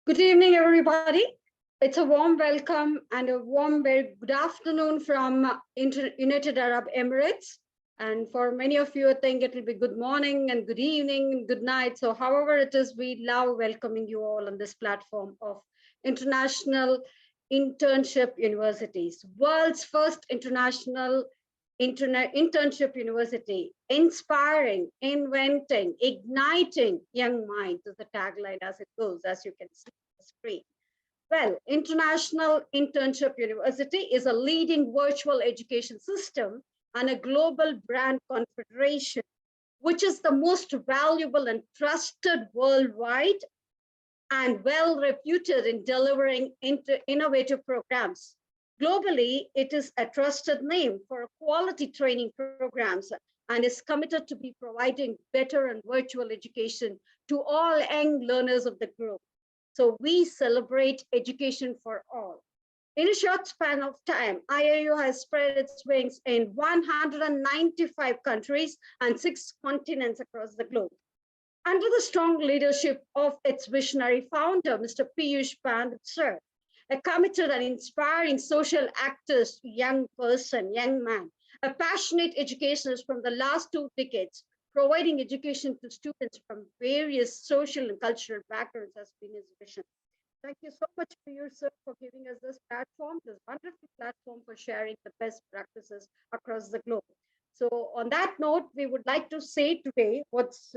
Good evening, everybody. It's a warm welcome and a warm, very good afternoon from United Arab Emirates. And for many of you, I think it will be good morning and good evening and good night. So however it is, we love welcoming you all on this platform of International Internship Universities, world's first international internship university, inspiring, inventing, igniting young minds is the tagline as it goes, as you can see on the screen. Well, International Internship University is a leading virtual education system and a global brand confederation, which is the most valuable and trusted worldwide and well reputed in delivering innovative programs. Globally, it is a trusted name for quality training programs and is committed to be providing better and virtual education to all young learners of the group. So we celebrate education for all. In a short span of time, IIU has spread its wings in 195 countries and 6 continents across the globe. Under the strong leadership of its visionary founder, Mr. Piyush Pandit, sir, a committed and inspiring social activist, young person, young man, a passionate educationist from the last 2 decades, providing education to students from various social and cultural backgrounds has been his vision. Thank you so much, Piyush, sir, for giving us this platform, this wonderful platform for sharing the best practices across the globe. So on that note, we would like to say today what's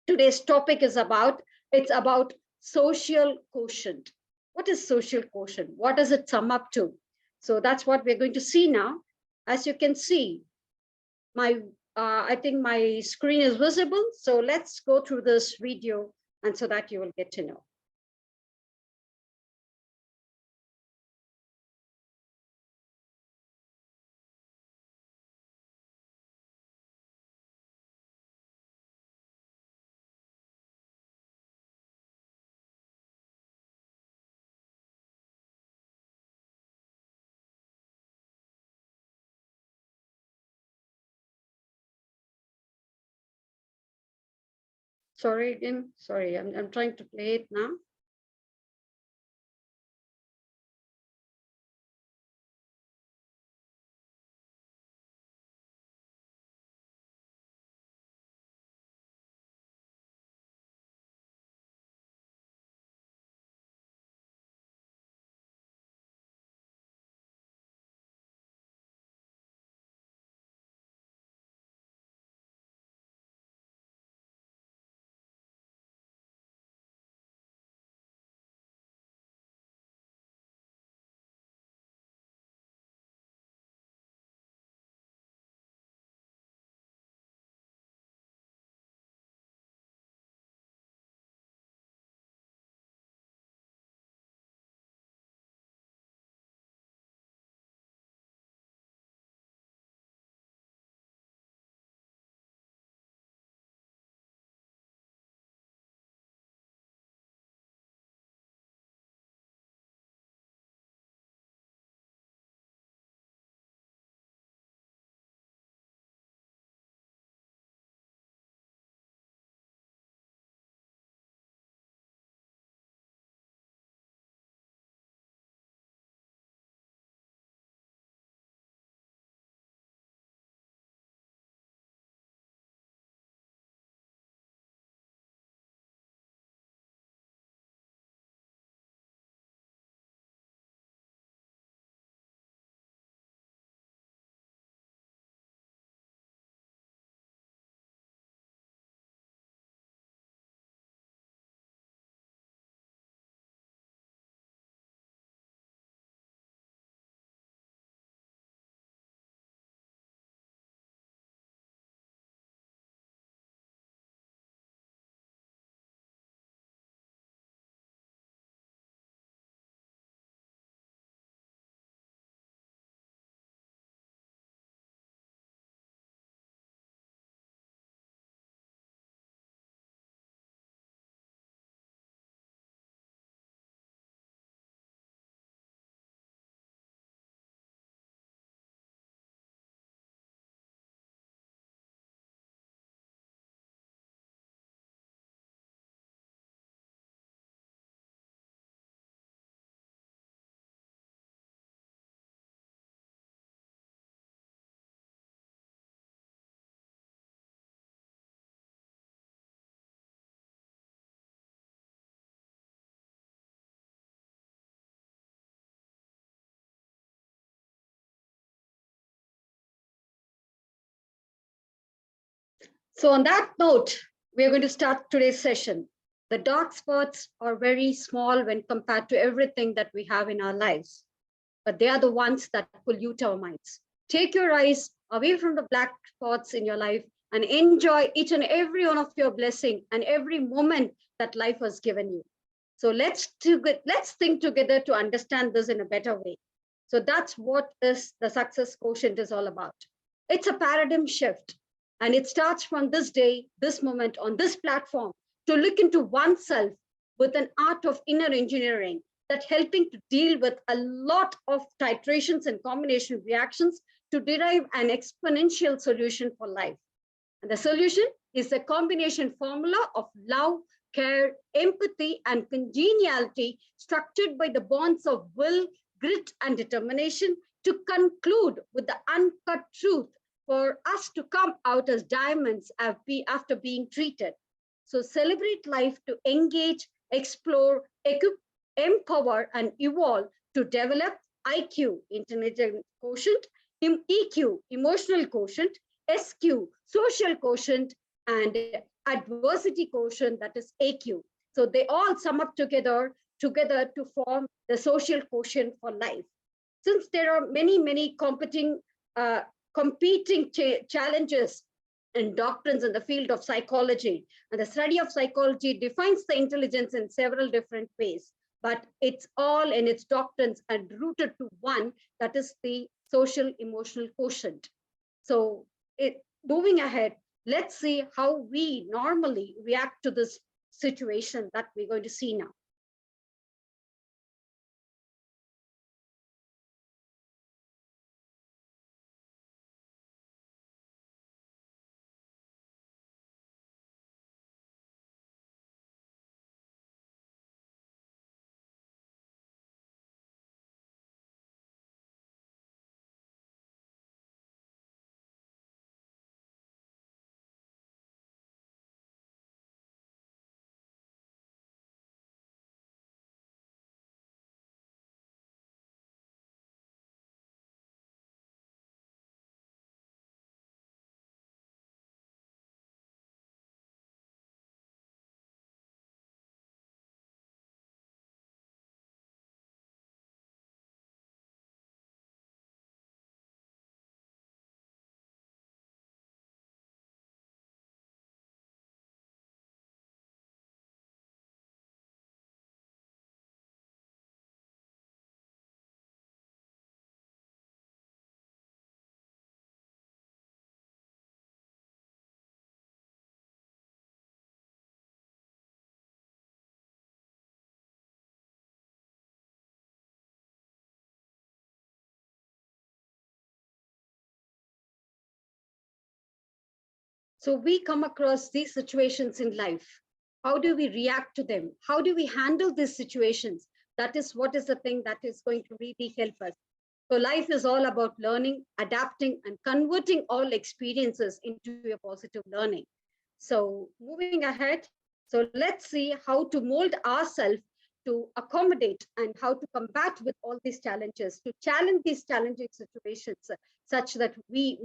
today's topic is about. It's about social quotient. What is social quotient? What does it sum up to? So that's what we're going to see now. As you can see, my I think my screen is visible. So let's go through this video and so that you will get to know. Sorry again. Sorry, I'm trying to play it now. So on that note, we are going to start today's session. The dark spots are very small when compared to everything that we have in our lives, but they are the ones that pollute our minds. Take your eyes away from the black spots in your life and enjoy each and every one of your blessing and every moment that life has given you. So let's think together to understand this in a better way. So that's what is the success quotient is all about. It's a paradigm shift, and it starts from this day, this moment, on this platform, to look into oneself with an art of inner engineering that helping to deal with a lot of titrations and combination reactions to derive an exponential solution for life. And the solution is a combination formula of love, care, empathy, and congeniality structured by the bonds of will, grit, and determination to conclude with the uncut truth for us to come out as diamonds after being treated. So celebrate life to engage, explore, equip, empower, and evolve to develop IQ, intelligent quotient, EQ, emotional quotient, SQ, social quotient, and adversity quotient, that is AQ. So they all sum up together to form the social quotient for life. Since there are many uh, competing challenges and doctrines in the field of psychology, and the study of psychology defines the intelligence in several different ways, but it's all in its doctrines and rooted to one, that is the social emotional quotient. So moving ahead, let's see how we normally react to this situation that we're going to see now. So we come across these situations in life. How do we react to them? How do we handle these situations? That is what is the thing that is going to really help us. So life is all about learning, adapting, and converting all experiences into a positive learning. So moving ahead, so let's see how to mold ourselves to accommodate and how to combat with all these challenges, to challenge these challenging situations such that we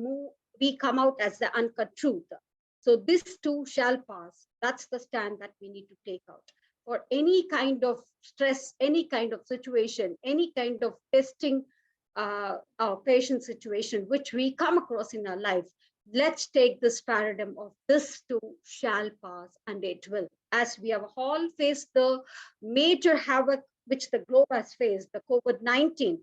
come out as the uncut truth. So this too shall pass. That's the stand that we need to take out. For any kind of stress, any kind of situation, any kind of testing our patient situation, which we come across in our lives, let's take this paradigm of this too shall pass, and it will. As we have all faced the major havoc which the globe has faced, the COVID-19,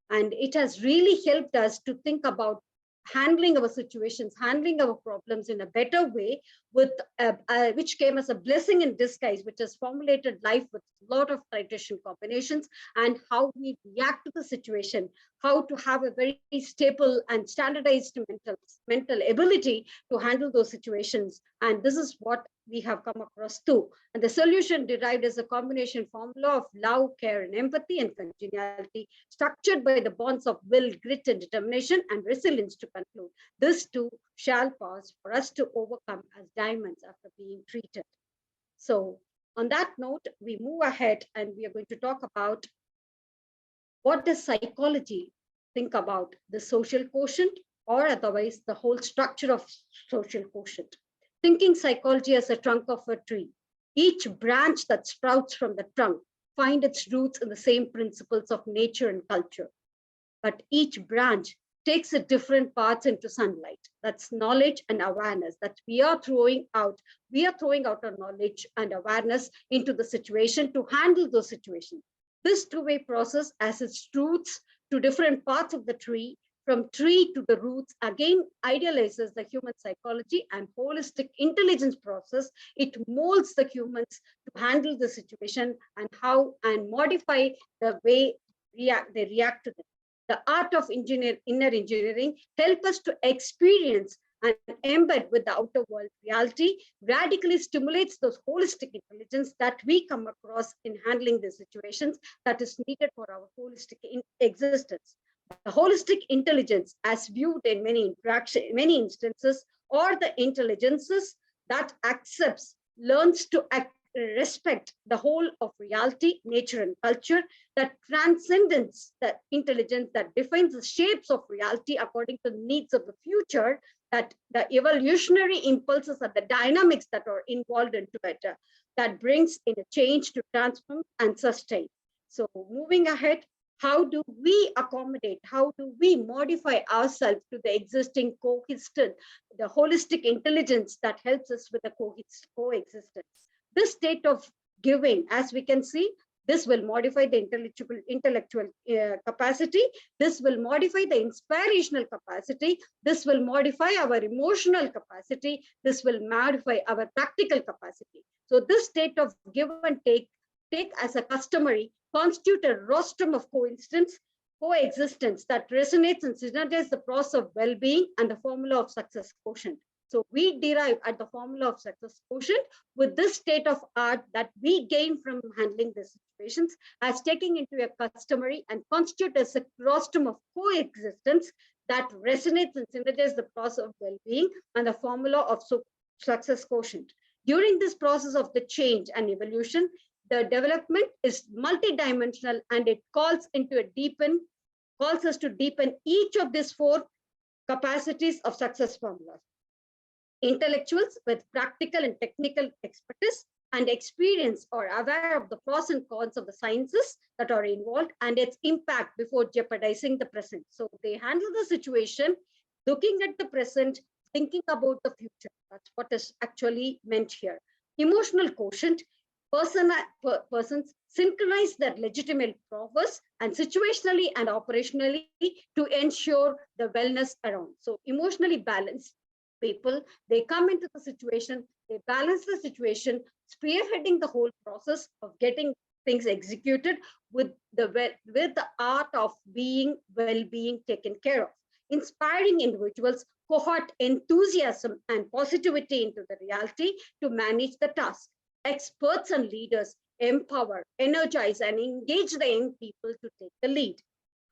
and it has really helped us to think about handling our situations, handling our problems in a better way, with which came as a blessing in disguise, which has formulated life with a lot of titration combinations, and how we react to the situation, how to have a very stable and standardized mental ability to handle those situations. And this is what we have come across too. And the solution derived as a combination formula of love, care, and empathy and congeniality, structured by the bonds of will, grit, and determination and resilience to conclude. This too shall pass for us to overcome as diamonds after being treated. So on that note, we move ahead and we are going to talk about what does psychology think about the social quotient, or otherwise the whole structure of social quotient. thinking psychology as a trunk of a tree. Each branch that sprouts from the trunk finds its roots in the same principles of nature and culture. But each branch takes a different paths into sunlight. That's knowledge and awareness that we are throwing out. We are throwing out our knowledge and awareness into the situation to handle those situations. This two-way process has its roots to different parts of the tree, from tree to the roots, again idealizes the human psychology and holistic intelligence process. It molds the humans to handle the situation and how and modify the way they react to them. The art of inner engineering help us to experience and embed with the outer world reality, radically stimulates those holistic intelligence that we come across in handling the situations that is needed for our holistic existence. The holistic intelligence, as viewed in many instances, or the intelligences that accepts, learns to respect the whole of reality, nature, and culture, that transcendence, that intelligence that defines the shapes of reality according to the needs of the future, that the evolutionary impulses and the dynamics that are involved into it, that brings in a change to transform and sustain. So moving ahead, how do we accommodate, how do we modify ourselves to the existing coexistence, the holistic intelligence that helps us with the coexistence? This state of giving, as we can see, this will modify the intellectual capacity. This will modify the inspirational capacity. This will modify our emotional capacity. This will modify our practical capacity. So this state of give and take as a customary, constitute a rostrum of coexistence that resonates and synergizes the process of well-being and the formula of success quotient. So we derive at the formula of success quotient with this state of art that we gain from handling the situations as taking into a customary and constitute as a rostrum of coexistence that resonates and synergizes the process of well-being and the formula of success quotient. During this process of the change and evolution, the development is multidimensional and it calls us to deepen each of these four capacities of success formulas. Intellectuals with practical and technical expertise and experience are aware of the pros and cons of the sciences that are involved and its impact before jeopardizing the present. So they handle the situation, looking at the present, thinking about the future. That's what is actually meant here. Emotional quotient, persons synchronize their legitimate progress and situationally and operationally to ensure the wellness around. So emotionally balanced people, they come into the situation, they balance the situation, spearheading the whole process of getting things executed with the art of well-being taken care of. Inspiring individuals cohort enthusiasm and positivity into the reality to manage the task. Experts and leaders empower, energize, and engage the young people to take the lead.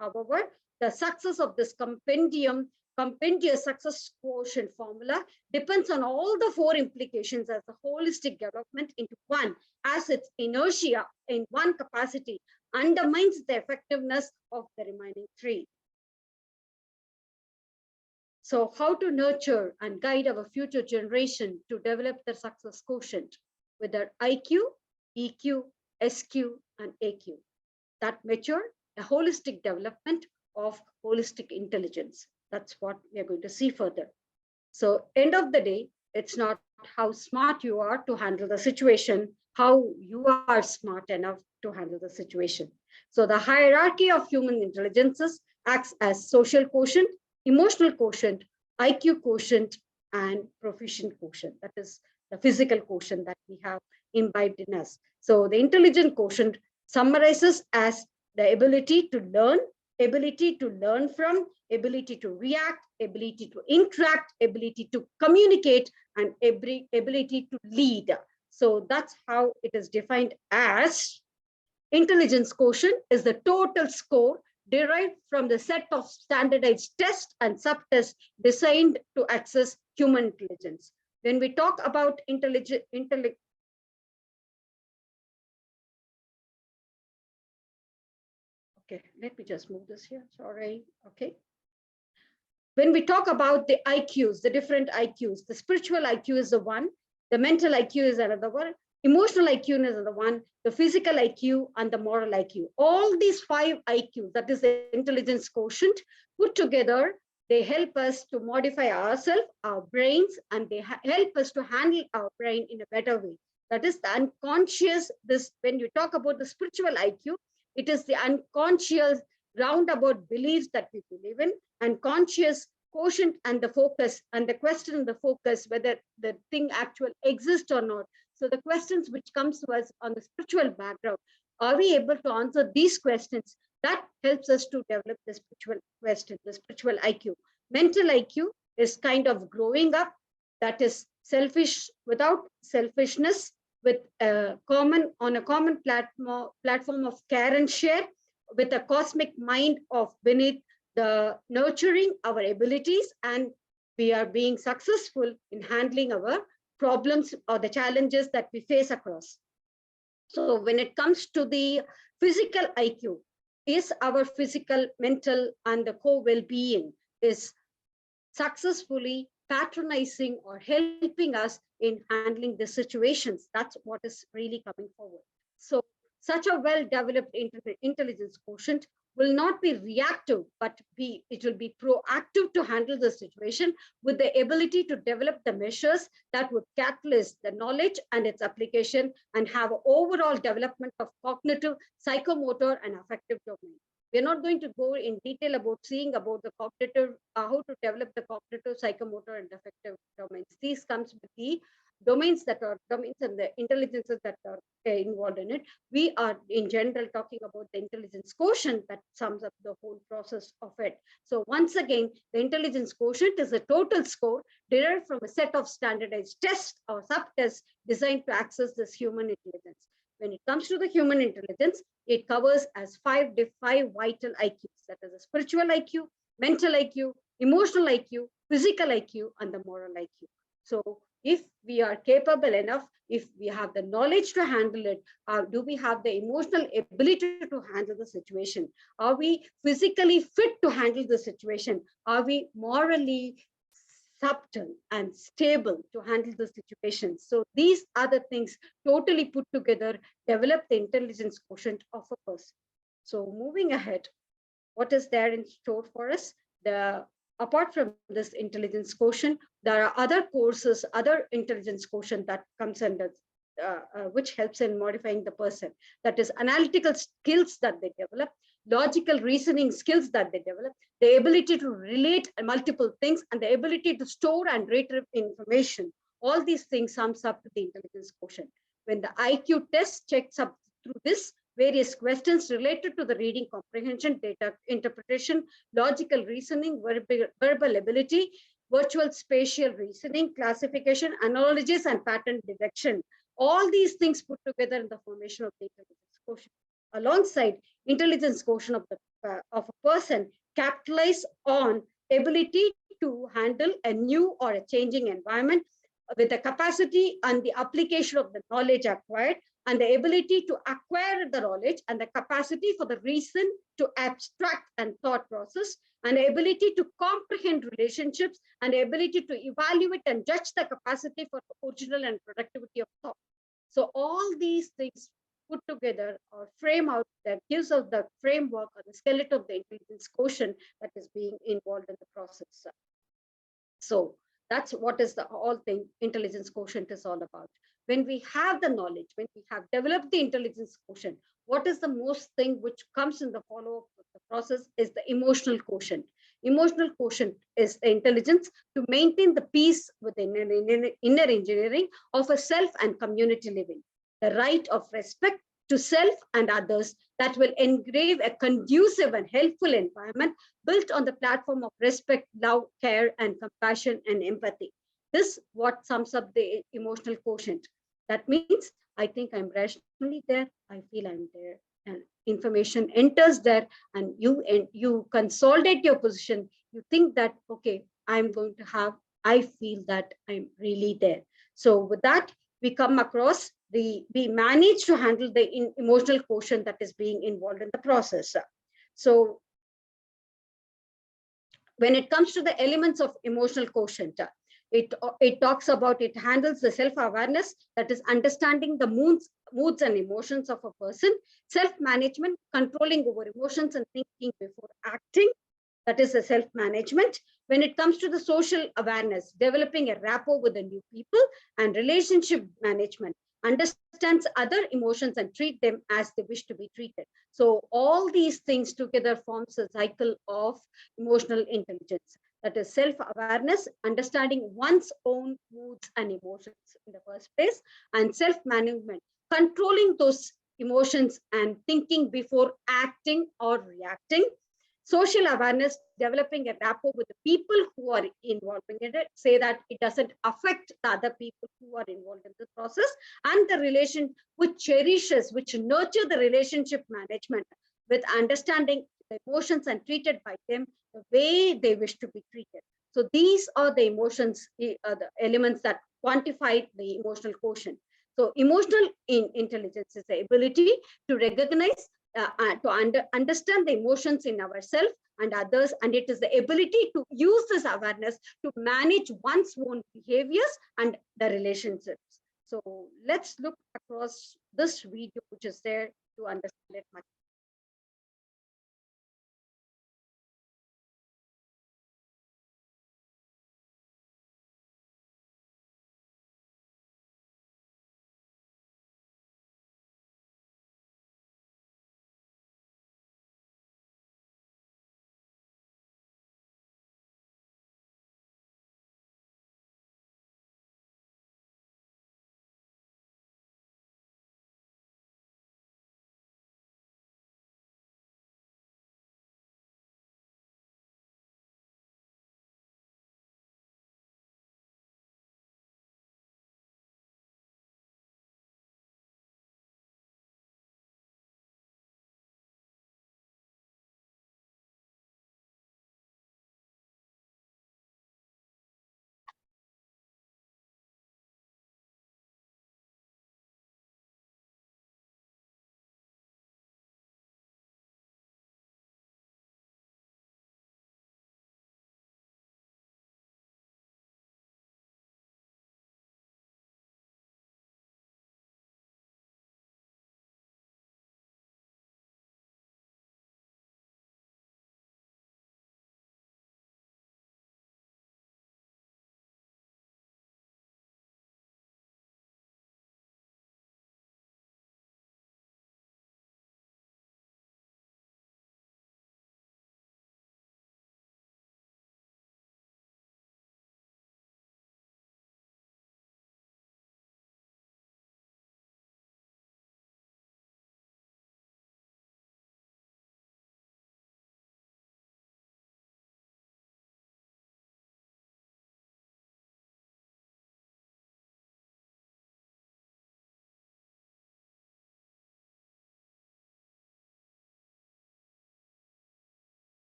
However, the success of this compendious success quotient formula depends on all the four implications as a holistic development into one, as its inertia in one capacity undermines the effectiveness of the remaining three. So how to nurture and guide our future generation to develop their success quotient with their IQ, EQ, SQ, and AQ that mature a holistic development of holistic intelligence. That's what we are going to see further. So end of the day, it's not how smart you are to handle the situation, how you are smart enough to handle the situation. So the hierarchy of human intelligences acts as social quotient, emotional quotient, IQ quotient, and proficient quotient. That is the physical quotient that we have imbibed in us. So the intelligent quotient summarizes as the ability to learn from, ability to react, ability to interact, ability to communicate, and ability to lead. So that's how it is defined as intelligence quotient is the total score derived from the set of standardized tests and subtests designed to access human intelligence. When we talk about okay, let me just move this here, sorry, okay. when we talk about the IQs, the different IQs, the spiritual IQ is the one, the mental IQ is another one, emotional IQ is another one, the physical IQ and the moral IQ. All these 5 IQs, that is the intelligence quotient, put together, they help us to modify ourselves, our brains, and they help us to handle our brain in a better way. That is the unconscious, this, when you talk about the spiritual IQ, it is the unconscious roundabout beliefs that we believe in, and conscious quotient and the focus, and the question and the focus, whether the thing actually exists or not. So the questions which comes to us on the spiritual background, are we able to answer these questions? That helps us to develop the spiritual question, the spiritual IQ. Mental IQ is kind of growing up, that is selfish, without selfishness, with a common, on a common platform of care and share, with a cosmic mind of beneath the nurturing our abilities, and we are being successful in handling our problems or the challenges that we face across. So when it comes to the physical IQ, is our physical, mental, and the core well-being is successfully patronizing or helping us in handling the situations. That's what is really coming forward. So such a well-developed intelligence quotient will not be reactive, but it will be proactive to handle the situation, with the ability to develop the measures that would catalyze the knowledge and its application, and have overall development of cognitive, psychomotor, and affective domain. We're not going to go in detail about seeing about the cognitive, how to develop the cognitive, psychomotor, and affective domains. These comes with the domains and the intelligences that are involved in it. We are in general talking about the intelligence quotient that sums up the whole process of it. So once again, the intelligence quotient is a total score derived from a set of standardized tests or subtests designed to access this human intelligence. When it comes to the human intelligence, it covers as five vital IQs, that is a spiritual IQ, mental IQ, emotional IQ, physical IQ, and the moral IQ. So if we are capable enough, if we have the knowledge to handle it, do we have the emotional ability to handle the situation? Are we physically fit to handle the situation? Are we morally subtle and stable to handle the situation? So these are the things totally put together, develop the intelligence quotient of a person. So moving ahead, what is there in store for us? Apart from this intelligence quotient, there are other courses, other intelligence quotient that comes under, which helps in modifying the person. That is analytical skills that they develop, logical reasoning skills that they develop, the ability to relate multiple things, and the ability to store and retrieve information. All these things sums up to the intelligence quotient. When the IQ test checks up through this, various questions related to the reading comprehension, data interpretation, logical reasoning, verbal ability, virtual spatial reasoning, classification, analogies, and pattern detection. All these things put together in the formation of the intelligence quotient. Alongside intelligence quotient of a person capitalize on ability to handle a new or a changing environment with the capacity and the application of the knowledge acquired, and the ability to acquire the knowledge and the capacity for the reason to abstract and thought process, and the ability to comprehend relationships, and the ability to evaluate and judge the capacity for the original and productivity of thought. So all these things put together or frame out that gives us the framework or the skeleton of the intelligence quotient that is being involved in the process. So that's what is the whole thing intelligence quotient is all about. When we have the knowledge, when we have developed the intelligence quotient, what is the most thing which comes in the follow-up of the process is the emotional quotient. Emotional quotient is the intelligence to maintain the peace within inner engineering of a self and community living, the right of respect to self and others that will engrave a conducive and helpful environment built on the platform of respect, love, care, and compassion and empathy. This what sums up the emotional quotient. That means I think I'm rationally there, I feel I'm there, and information enters there, and you consolidate your position. You think that, okay, I'm going to have, I feel that I'm really there. So with that, we come across we manage to handle the emotional quotient that is being involved in the process. So When it comes to the elements of emotional quotient, it talks about, it handles the self-awareness, that is understanding the moods and emotions of a person, self-management, controlling over emotions and thinking before acting, that is the self-management. When it comes to the social awareness, developing a rapport with the new people, and relationship management, understands other emotions and treat them as they wish to be treated. So all these things together forms a cycle of emotional intelligence. That is self-awareness, understanding one's own moods and emotions in the first place, and self-management, controlling those emotions and thinking before acting or reacting. Social awareness, developing a rapport with the people who are involved in it, say that it doesn't affect the other people who are involved in the process, and the relation which cherishes, which nurture the relationship management with understanding the emotions and treated by them the way they wish to be treated. So these are the emotions, the elements that quantify the emotional quotient. So emotional intelligence is the ability to recognize, to understand the emotions in ourselves and others, and it is the ability to use this awareness to manage one's own behaviors and the relationships. So let's look across this video which is there to understand it much.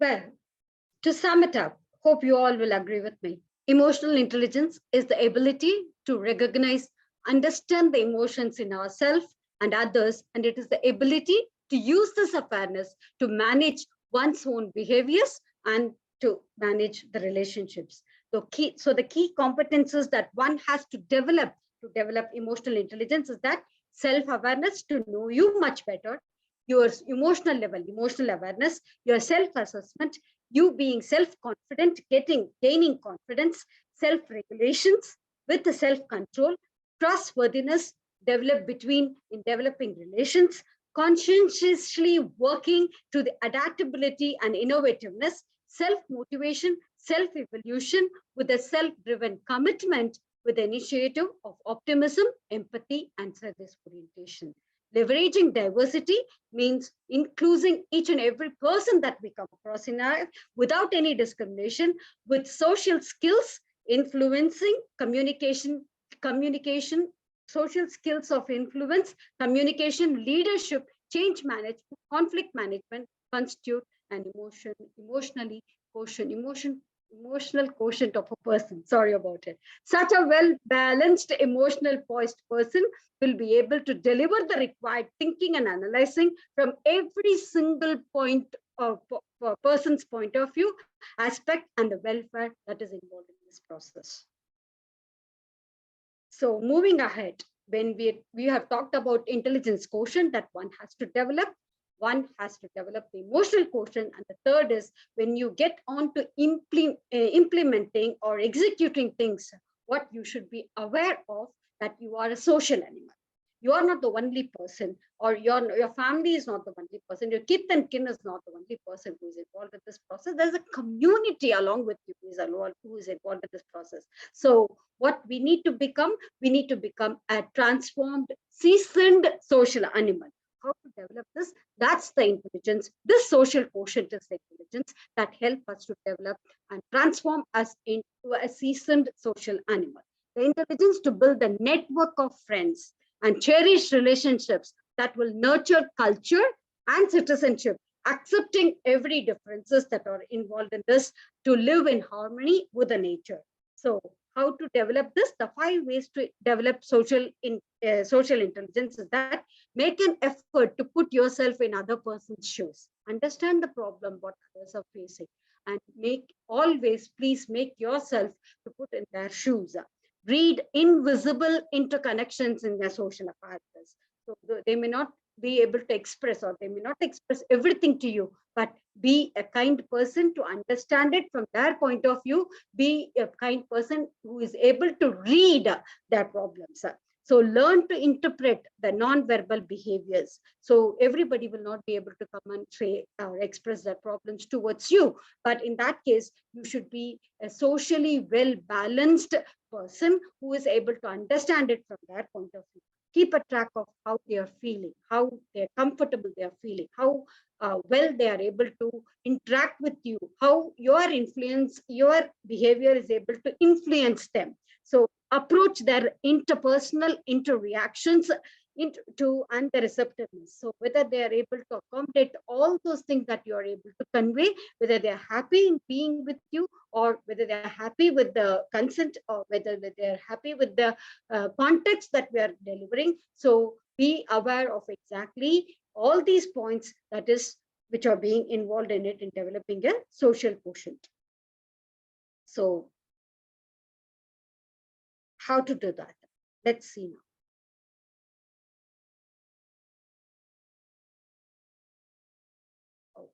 Well, to sum it up, hope you all will agree with me. Emotional intelligence is the ability to recognize, understand the emotions in ourselves and others, and it is the ability to use this awareness to manage one's own behaviors and to manage the relationships. So the key competences that one has to develop emotional intelligence is that self-awareness to know you much better, your emotional level, emotional awareness, your self-assessment, you being self-confident, gaining confidence, self-regulations with the self-control, trustworthiness, in developing relations, conscientiously working to the adaptability and innovativeness, self-motivation, self-evolution with a self-driven commitment with the initiative of optimism, empathy, and service orientation. Leveraging diversity means including each and every person that we come across in our life without any discrimination, with social skills, influencing, communication, social skills of influence, communication, leadership, change management, conflict management, constitute an emotional quotient of a person. Sorry about it. Such a well-balanced, emotional poised person will be able to deliver the required thinking and analyzing from every single point of a person's point of view, aspect, and the welfare that is involved in this process. So moving ahead, when we have talked about intelligence quotient that one has to develop the emotional quotient, and the third is when you get on to implementing or executing things, what you should be aware of, that you are a social animal. You are not the only person, or your family is not the only person, your kith and kin is not the only person who is involved in this process. There's a community along with you who is involved in this process. So what we need to become, a transformed, seasoned social animal. How to develop this? That's the intelligence. This social quotient is the intelligence that help us to develop and transform us into a seasoned social animal. The intelligence to build a network of friends and cherish relationships that will nurture culture and citizenship, accepting every differences that are involved in this to live in harmony with the nature. So how to develop this? The 5 ways to develop social intelligence is that make an effort to put yourself in other person's shoes. Understand the problem what others are facing, and please make yourself to put in their shoes. Read invisible interconnections in their social apparatus. So they may not be able to express, or they may not express everything to you, but be a kind person to understand it from their point of view. Be a kind person who is able to read their problems. So learn to interpret the non-verbal behaviors. So everybody will not be able to come and say or express their problems towards you. But in that case, you should be a socially well-balanced person who is able to understand it from their point of view. Keep a track of how they are feeling, how they're comfortable they are feeling, how well they are able to interact with you, how your behavior is able to influence them. So approach their interpersonal interreactions and the receptiveness. So whether they are able to accommodate all those things that you are able to convey, whether they are happy in being with you, or whether they are happy with the consent, or whether they are happy with the context that we are delivering. So be aware of exactly all these points which are being involved in it in developing a social quotient. So how to do that? Let's see now. Oh.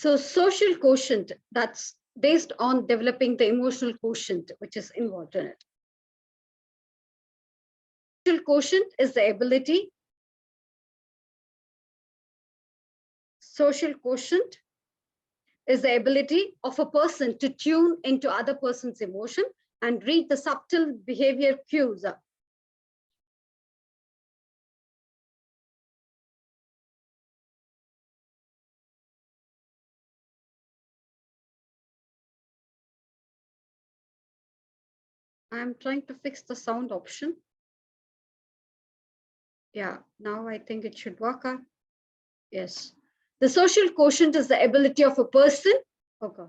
So social quotient, that's based on developing the emotional quotient, which is involved in it. Social quotient is the ability. Social quotient is the ability of a person to tune into other person's emotion and read the subtle behavior cues. I'm trying to fix the sound option. Yeah, now I think it should work out. Yes. The social quotient is the ability of a person. Okay.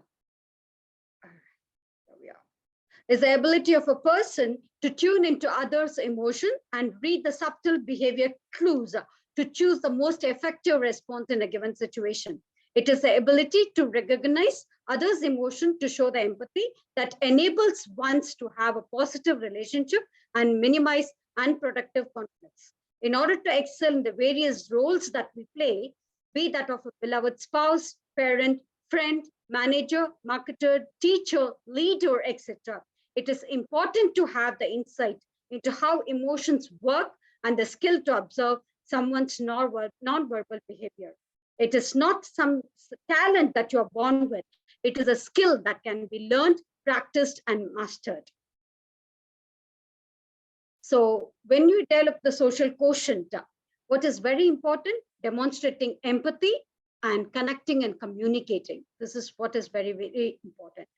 Is the ability of a person to tune into others' emotion and read the subtle behavior clues to choose the most effective response in a given situation. It is the ability to recognize others' emotion to show the empathy that enables ones to have a positive relationship and minimize unproductive conflicts. In order to excel in the various roles that we play, be that of a beloved spouse, parent, friend, manager, marketer, teacher, leader, etc., it is important to have the insight into how emotions work and the skill to observe someone's nonverbal behavior. It is not some talent that you're born with. It is a skill that can be learned, practiced, and mastered. So when you develop the social quotient, what is very important, demonstrating empathy and connecting and communicating. This is what is very, very important.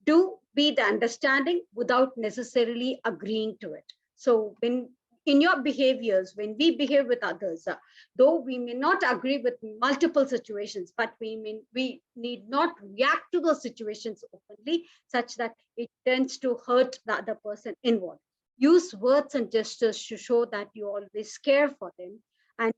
Do be the understanding without necessarily agreeing to it. So when in your behaviors, when we behave with others, though we may not agree with multiple situations, but we need not react to those situations openly, such that it tends to hurt the other person involved. Use words and gestures to show that you always care for them, and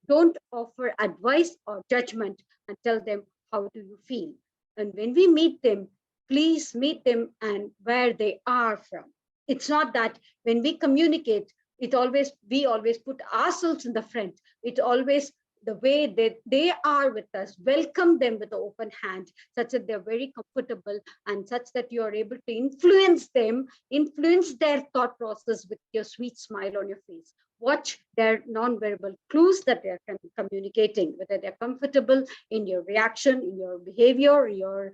don't offer advice or judgment and tell them how do you feel. And when we meet them, please meet them and where they are from. It's not that when we communicate, we always put ourselves in the front. It always the way they are with us, welcome them with an open hand, such that they're very comfortable and such that you are able to influence them, influence their thought process with your sweet smile on your face. Watch their non-verbal clues that they're communicating, whether they're comfortable in your reaction, in your behavior, your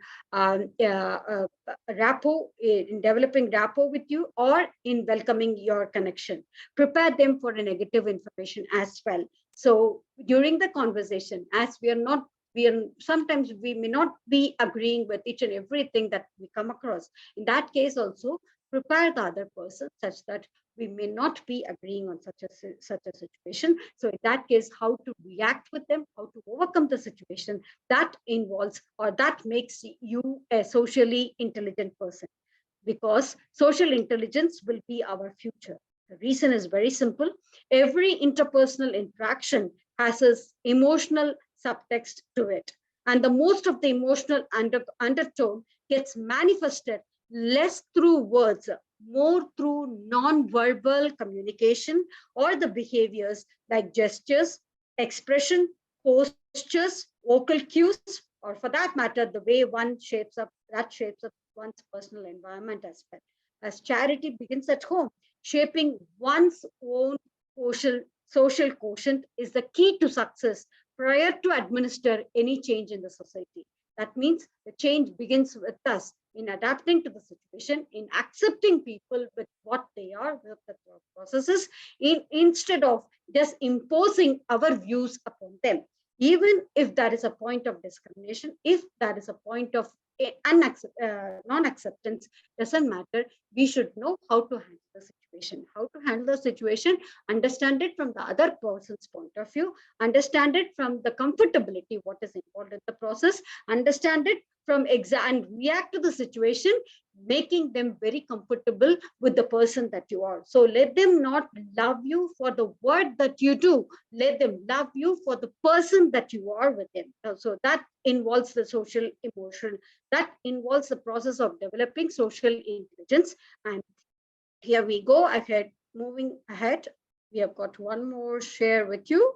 rapport, in developing rapport with you, or in welcoming your connection. Prepare them for a negative information as well. So during the conversation, as we are sometimes we may not be agreeing with each and everything that we come across. In that case, also prepare the other person such that we may not be agreeing on such a situation. So in that case, how to react with them, how to overcome the situation, that involves or that makes you a socially intelligent person, because social intelligence will be our future. The reason is very simple. Every interpersonal interaction has this emotional subtext to it. And the most of the emotional undertone gets manifested less through words, more through non-verbal communication or the behaviors like gestures, expression, postures, vocal cues, or for that matter, the way one shapes up one's personal environment as well. As charity begins at home, shaping one's own social quotient is the key to success prior to administer any change in the society. That means the change begins with us in adapting to the situation, in accepting people with what they are, with the processes, instead of just imposing our views upon them. Even if that is a point of discrimination, if that is a point of non-acceptance, doesn't matter. We should know how to handle the situation, understand it from the other person's point of view, understand it from the comfortability, what is involved in the process, understand it from and react to the situation, making them very comfortable with the person that you are. So let them not love you for the word that you do. Let them love you for the person that you are with them. So that involves the social emotion. That involves the process of developing social intelligence. And here we go ahead, moving ahead. We have got one more share with you.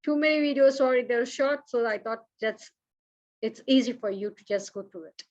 Too many videos, sorry, they're short. So I thought it's easy for you to just go through it.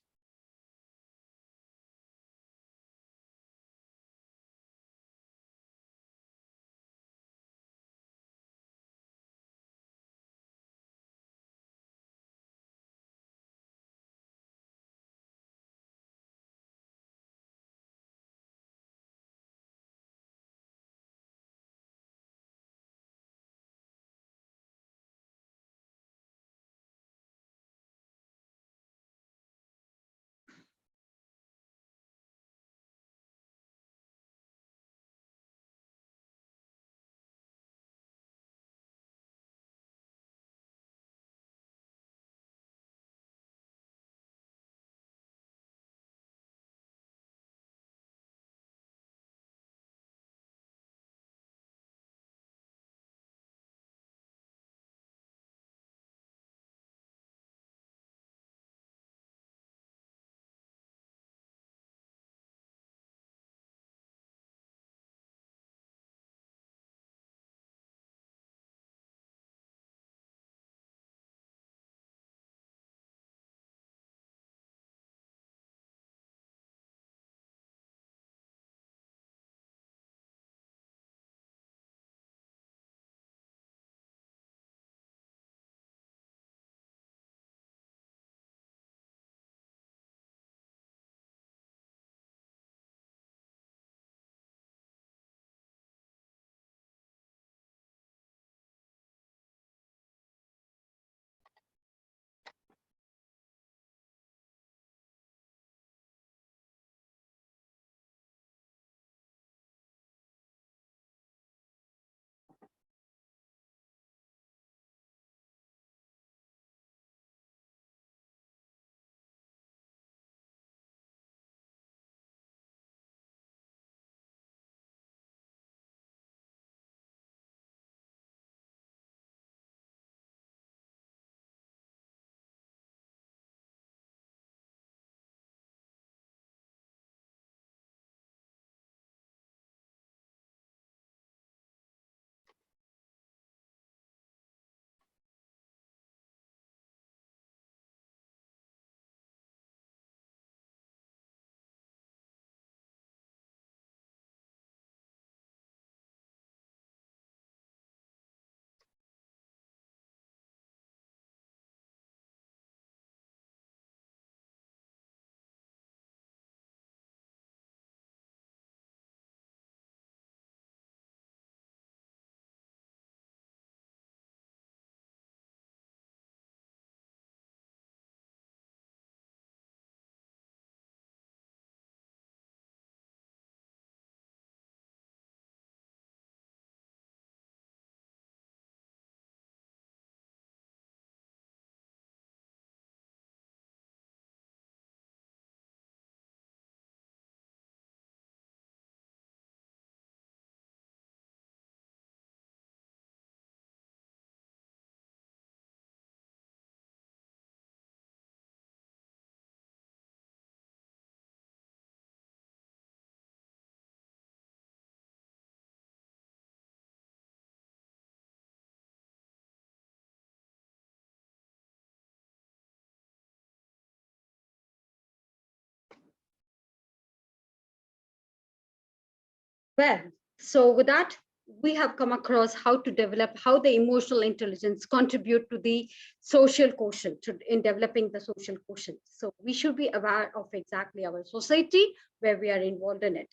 Well, so with that, we have come across how to develop, how the emotional intelligence contribute to the social quotient, in developing the social quotient. So we should be aware of exactly our society where we are involved in it.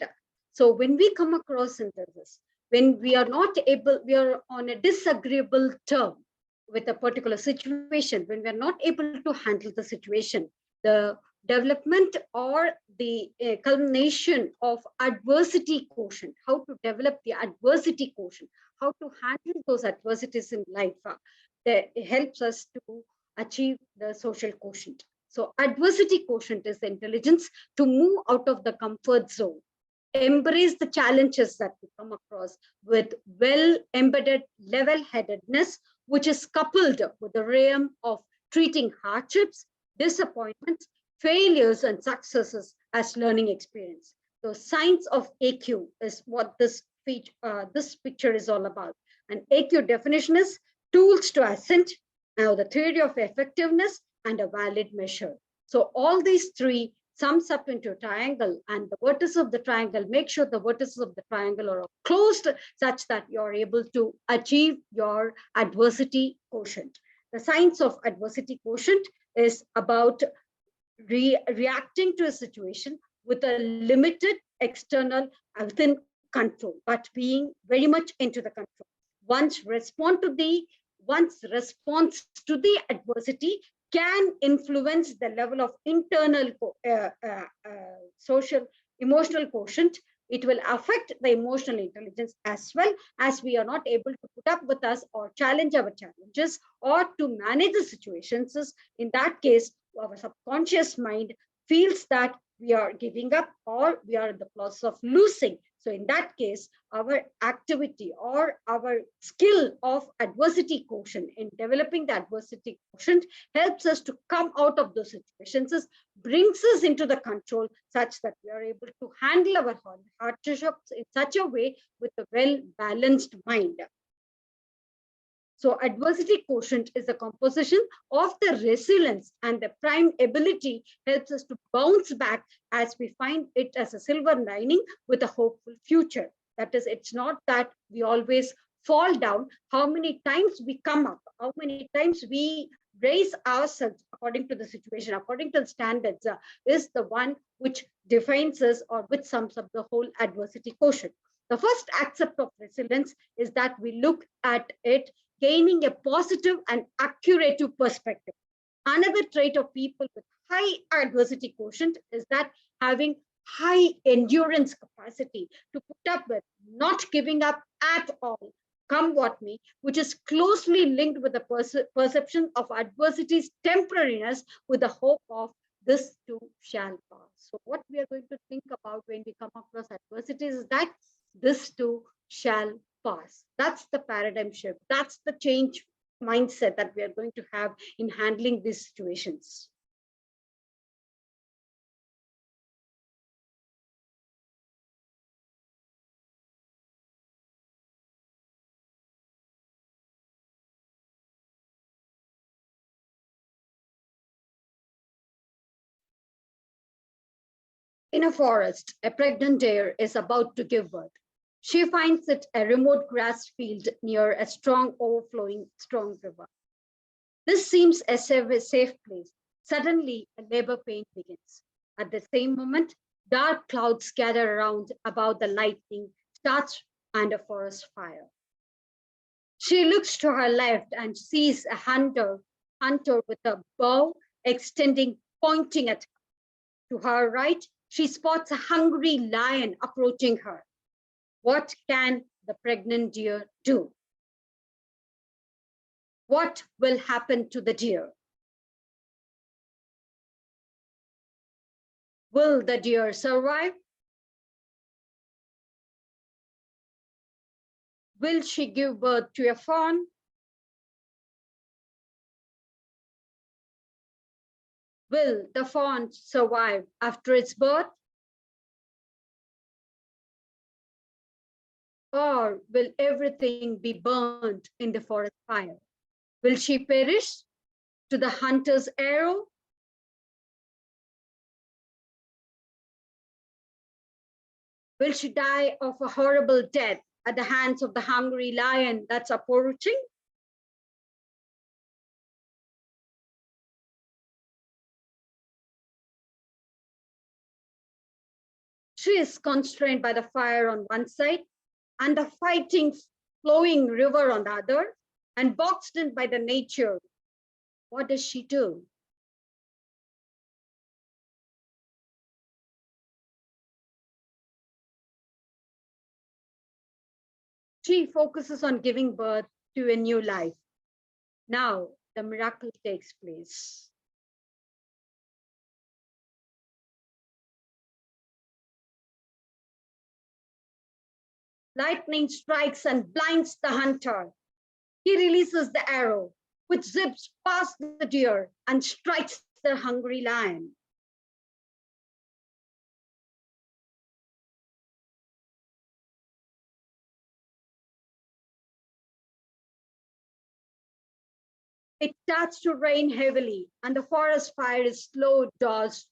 So when we come across into this, when we are not able, we are on a disagreeable term with a particular situation, when we are not able to handle the situation, the development or the culmination of adversity quotient, how to develop the adversity quotient, how to handle those adversities in life, that helps us to achieve the social quotient. So adversity quotient is the intelligence to move out of the comfort zone, embrace the challenges that we come across with well embedded level headedness, which is coupled with the realm of treating hardships, disappointments, failures, and successes as learning experience. So science of AQ is what this picture is all about. And AQ definition is tools to ascend. Now the theory of effectiveness, and a valid measure. So all these three sums up into a triangle, and the vertices of the triangle, make sure the vertices of the triangle are closed such that you're able to achieve your adversity quotient. The science of adversity quotient is about reacting to a situation with a limited external within control, but being very much into the control. One's response to the adversity can influence the level of internal social emotional quotient. It will affect the emotional intelligence as well, as we are not able to put up with us or challenge our challenges or to manage the situations. In that case, our subconscious mind feels that we are giving up or we are in the process of losing. So in that case, our activity or our skill of adversity quotient in developing the adversity quotient helps us to come out of those situations, brings us into the control such that we are able to handle our hardships in such a way with a well-balanced mind. So adversity quotient is the composition of the resilience, and the prime ability helps us to bounce back as we find it as a silver lining with a hopeful future. That is, it's not that we always fall down. How many times we come up, how many times we raise ourselves according to the situation, according to the standards, is the one which defines us or which sums up the whole adversity quotient. The first aspect of resilience is that we look at it gaining a positive and accurate perspective. Another trait of people with high adversity quotient is that having high endurance capacity to put up with, not giving up at all, come what may, which is closely linked with the perception of adversity's temporariness with the hope of this too shall pass. So what we are going to think about when we come across adversities is that this too shall pass. That's the paradigm shift. That's the change mindset that we are going to have in handling these situations. In a forest, a pregnant deer is about to give birth. She finds it a remote grass field near a overflowing strong river. This seems a safe place. Suddenly, a labor pain begins. At the same moment, dark clouds gather around about the lightning starts and a forest fire. She looks to her left and sees a hunter with a bow extending, pointing at her. To her right, she spots a hungry lion approaching her. What can the pregnant deer do? What will happen to the deer? Will the deer survive? Will she give birth to a fawn? Will the fawn survive after its birth? Or will everything be burned in the forest fire? Will she perish to the hunter's arrow? Will she die of a horrible death at the hands of the hungry lion that's approaching? She is constrained by the fire on one side and the fighting, flowing river on the other, and boxed in by the nature. What does she do? She focuses on giving birth to a new life. Now the miracle takes place. Lightning strikes and blinds the hunter. He releases the arrow, which zips past the deer and strikes the hungry lion. It starts to rain heavily, and the forest fire is slow doused,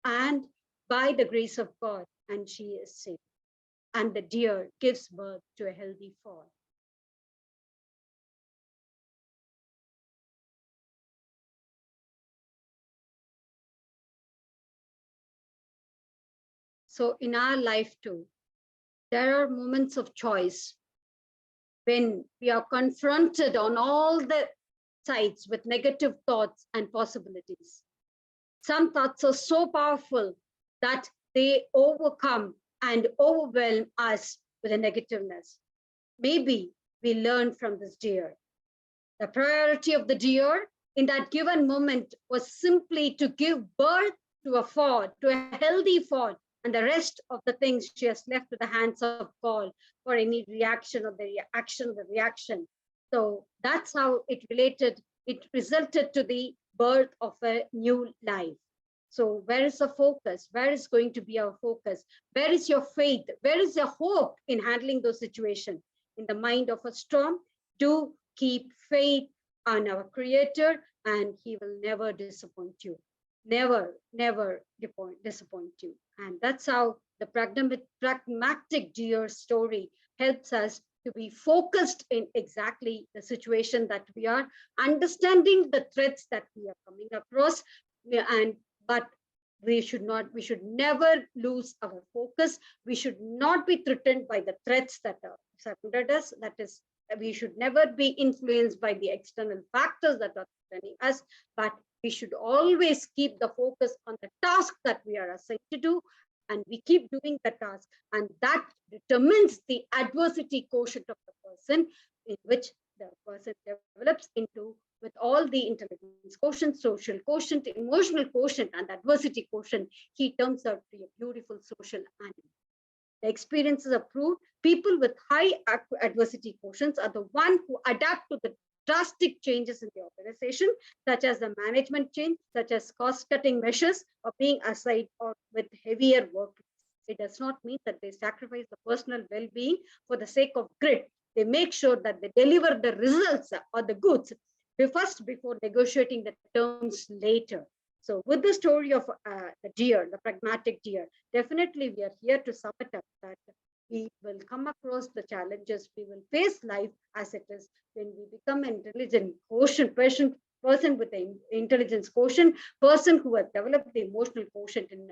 and by the grace of God, and she is safe. And the deer gives birth to a healthy fawn. So in our life too, there are moments of choice when we are confronted on all the sides with negative thoughts and possibilities. Some thoughts are so powerful that they overcome and overwhelm us with a negativeness. Maybe we learn from this deer. The priority of the deer in that given moment was simply to give birth to a fawn, to a healthy fawn, and the rest of the things she has left to the hands of God for any reaction or the action of the reaction. So that's how it resulted to the birth of a new life. So where is the focus? Where is going to be our focus? Where is your faith? Where is your hope in handling those situations? In the mind of a storm, do keep faith on our Creator, and He will never disappoint you. Never, never disappoint you. And that's how the pragmatic deer story helps us to be focused in exactly the situation that we are, understanding the threats that we are coming across, and but we should never lose our focus. We should not be threatened by the threats that are surrounded us. That is, we should never be influenced by the external factors that are threatening us, but we should always keep the focus on the task that we are assigned to do, and we keep doing the task, and that determines the adversity quotient of the person, in which the person develops into, with all the intelligence quotient, social quotient, emotional quotient, and adversity quotient, he turns out to be a beautiful social animal. The experiences have proved people with high adversity quotients are the one who adapt to the drastic changes in the organization, such as the management change, such as cost-cutting measures, or being assigned or with heavier work. It does not mean that they sacrifice the personal well-being for the sake of grit. They make sure that they deliver the results or the goods first before negotiating the terms later. So with the story of the deer, the pragmatic deer, definitely we are here to sum it up that we will come across the challenges, we will face life as it is. When we become an intelligent quotient person with the intelligence quotient, person who has developed the emotional quotient in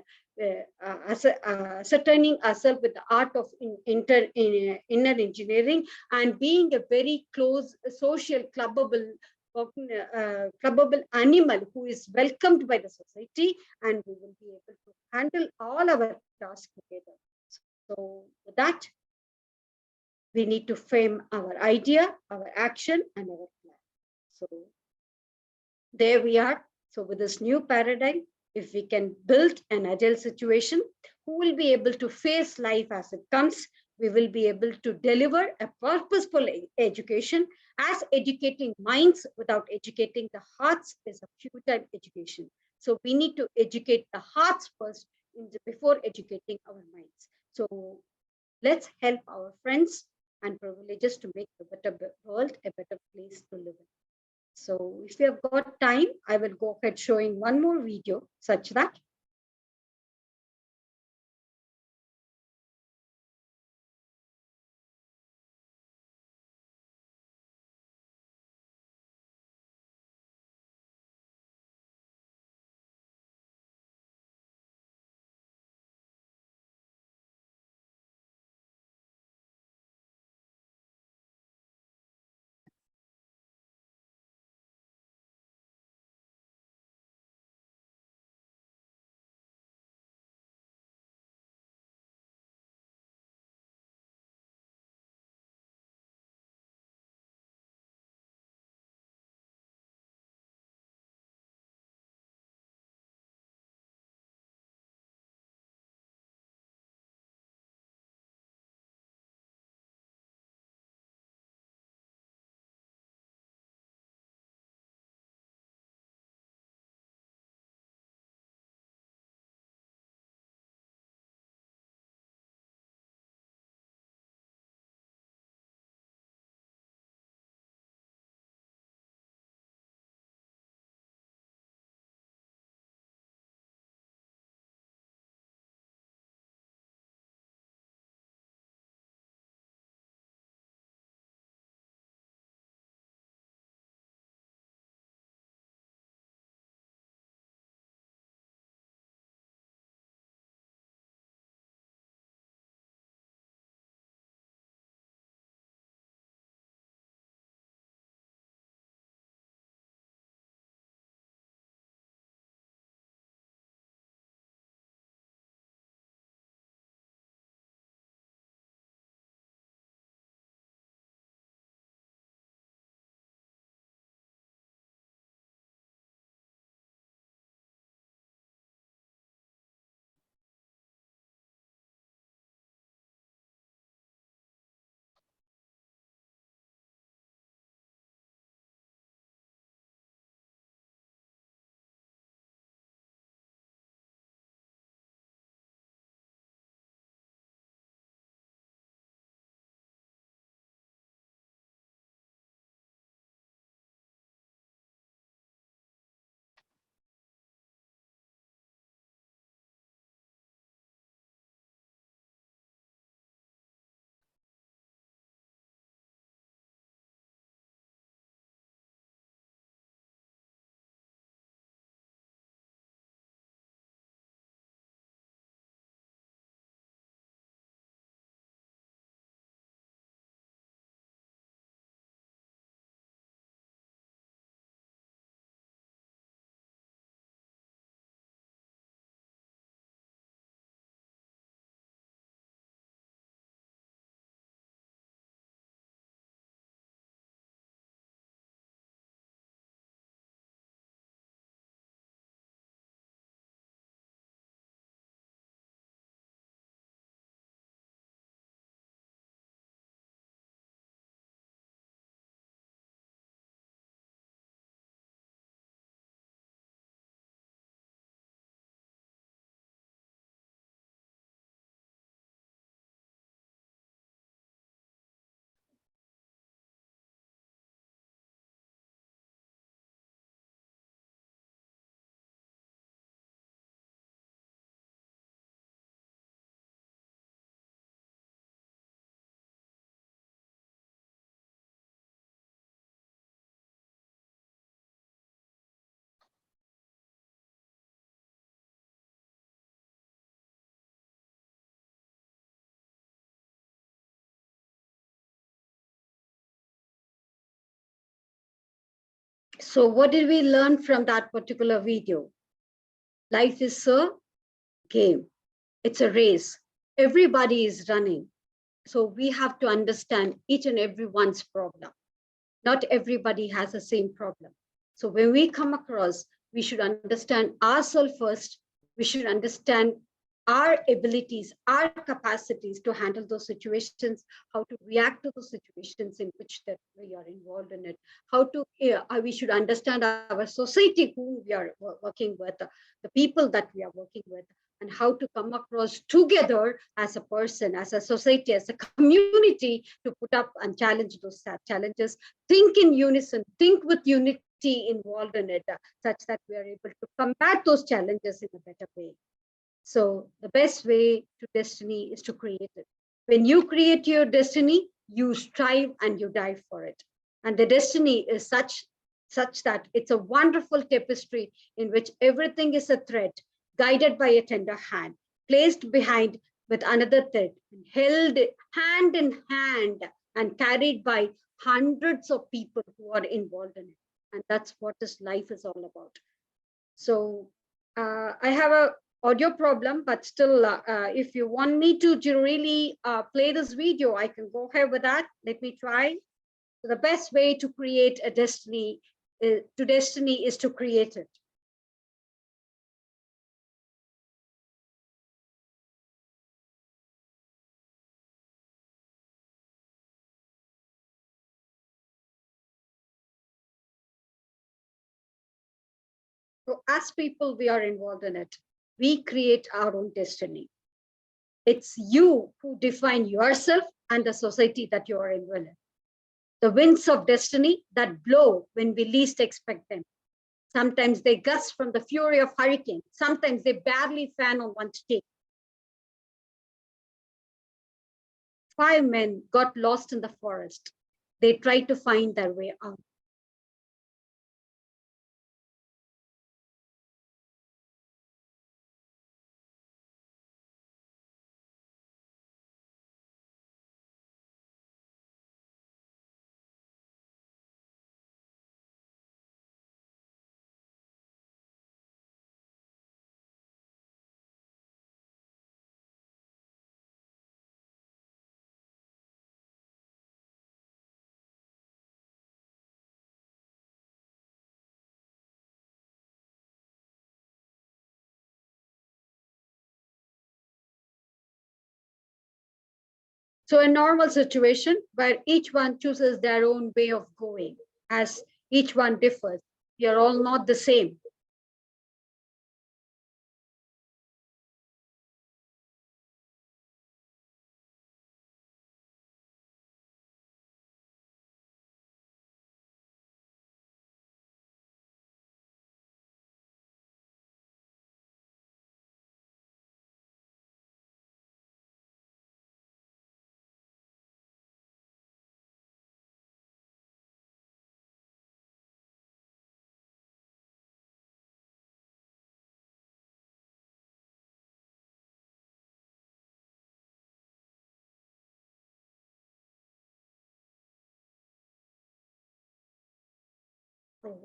ascertaining ourselves with the art of inner engineering, and being a very close social clubbable animal who is welcomed by the society, and we will be able to handle all our tasks together. So with that, we need to frame our idea, our action, and our plan. So there we are. So with this new paradigm, if we can build an agile situation, who will be able to face life as it comes, we will be able to deliver a purposeful education, as educating minds without educating the hearts is a futile education. So we need to educate the hearts first before educating our minds. So let's help our friends and privileges to make a better world, a better place to live in. So if you have got time, I will go ahead showing one more video such that So what did we learn from that particular video? Life is a game. It's a race. Everybody is running. So we have to understand each and everyone's problem. Not everybody has the same problem. So when we come across, we should understand ourselves first. We should understand our abilities, our capacities to handle those situations, how to react to those situations in which that we are involved in it, how to, we should understand our society, who we are working with, the people that we are working with, and how to come across together as a person, as a society, as a community to put up and challenge those challenges. Think in unison, think with unity involved in it, such that we are able to combat those challenges in a better way. So the best way to destiny is to create it. When you create your destiny, you strive and you die for it. And the destiny is such that it's a wonderful tapestry in which everything is a thread, guided by a tender hand, placed behind with another thread, held hand in hand and carried by hundreds of people who are involved in it. And that's what this life is all about. So I have a audio problem, but still, if you want me to really play this video, I can go ahead with that. Let me try. So the best way to create a destiny is to create it. So as people, we are involved in it. We create our own destiny. It's you who define yourself and the society that you are involved in. The winds of destiny that blow when we least expect them. Sometimes they gust from the fury of hurricane. Sometimes they barely fan on one stick. 5 men got lost in the forest. They tried to find their way out. So a normal situation where each one chooses their own way of going, as each one differs. We are all not the same. Oh.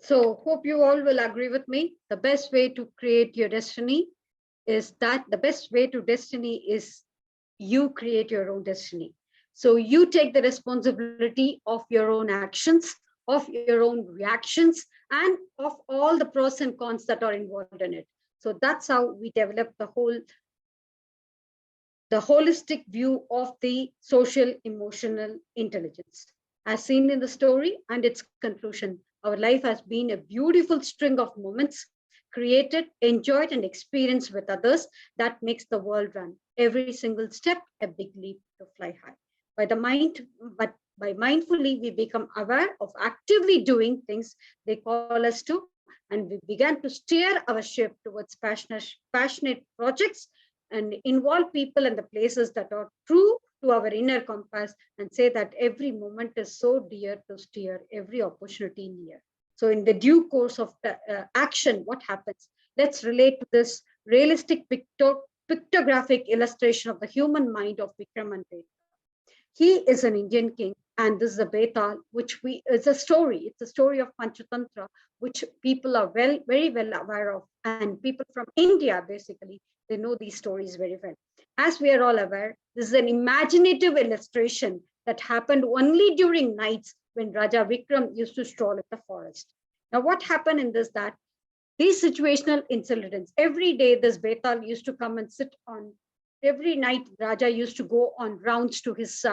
So hope you all will agree with me. The best way to create your destiny is that the best way to destiny is you create your own destiny. So you take the responsibility of your own actions, of your own reactions, and of all the pros and cons that are involved in it. So that's how we develop the holistic view of the social emotional intelligence. As seen in the story and its conclusion, our life has been a beautiful string of moments created, enjoyed, and experienced with others that makes the world run. Every single step, a big leap to fly high. By the mind, but by mindfully, we become aware of actively doing things they call us to, and we began to steer our ship towards passionate projects and involve people and the places that are true to our inner compass and say that every moment is so dear to steer every opportunity near. So in the due course of the action, what happens? Let's relate to this realistic pictographic illustration of the human mind of Vikram and Beta. He is an Indian king, and this is a Betal, which we it's a story. It's a story of Panchatantra, which people are very well aware of, and people from India basically they know these stories very well. As we are all aware, this is an imaginative illustration that happened only during nights when Raja Vikram used to stroll in the forest. Now, what happened in this that these situational incidents, every day this Betal used to come and sit on every night Raja used to go on rounds to his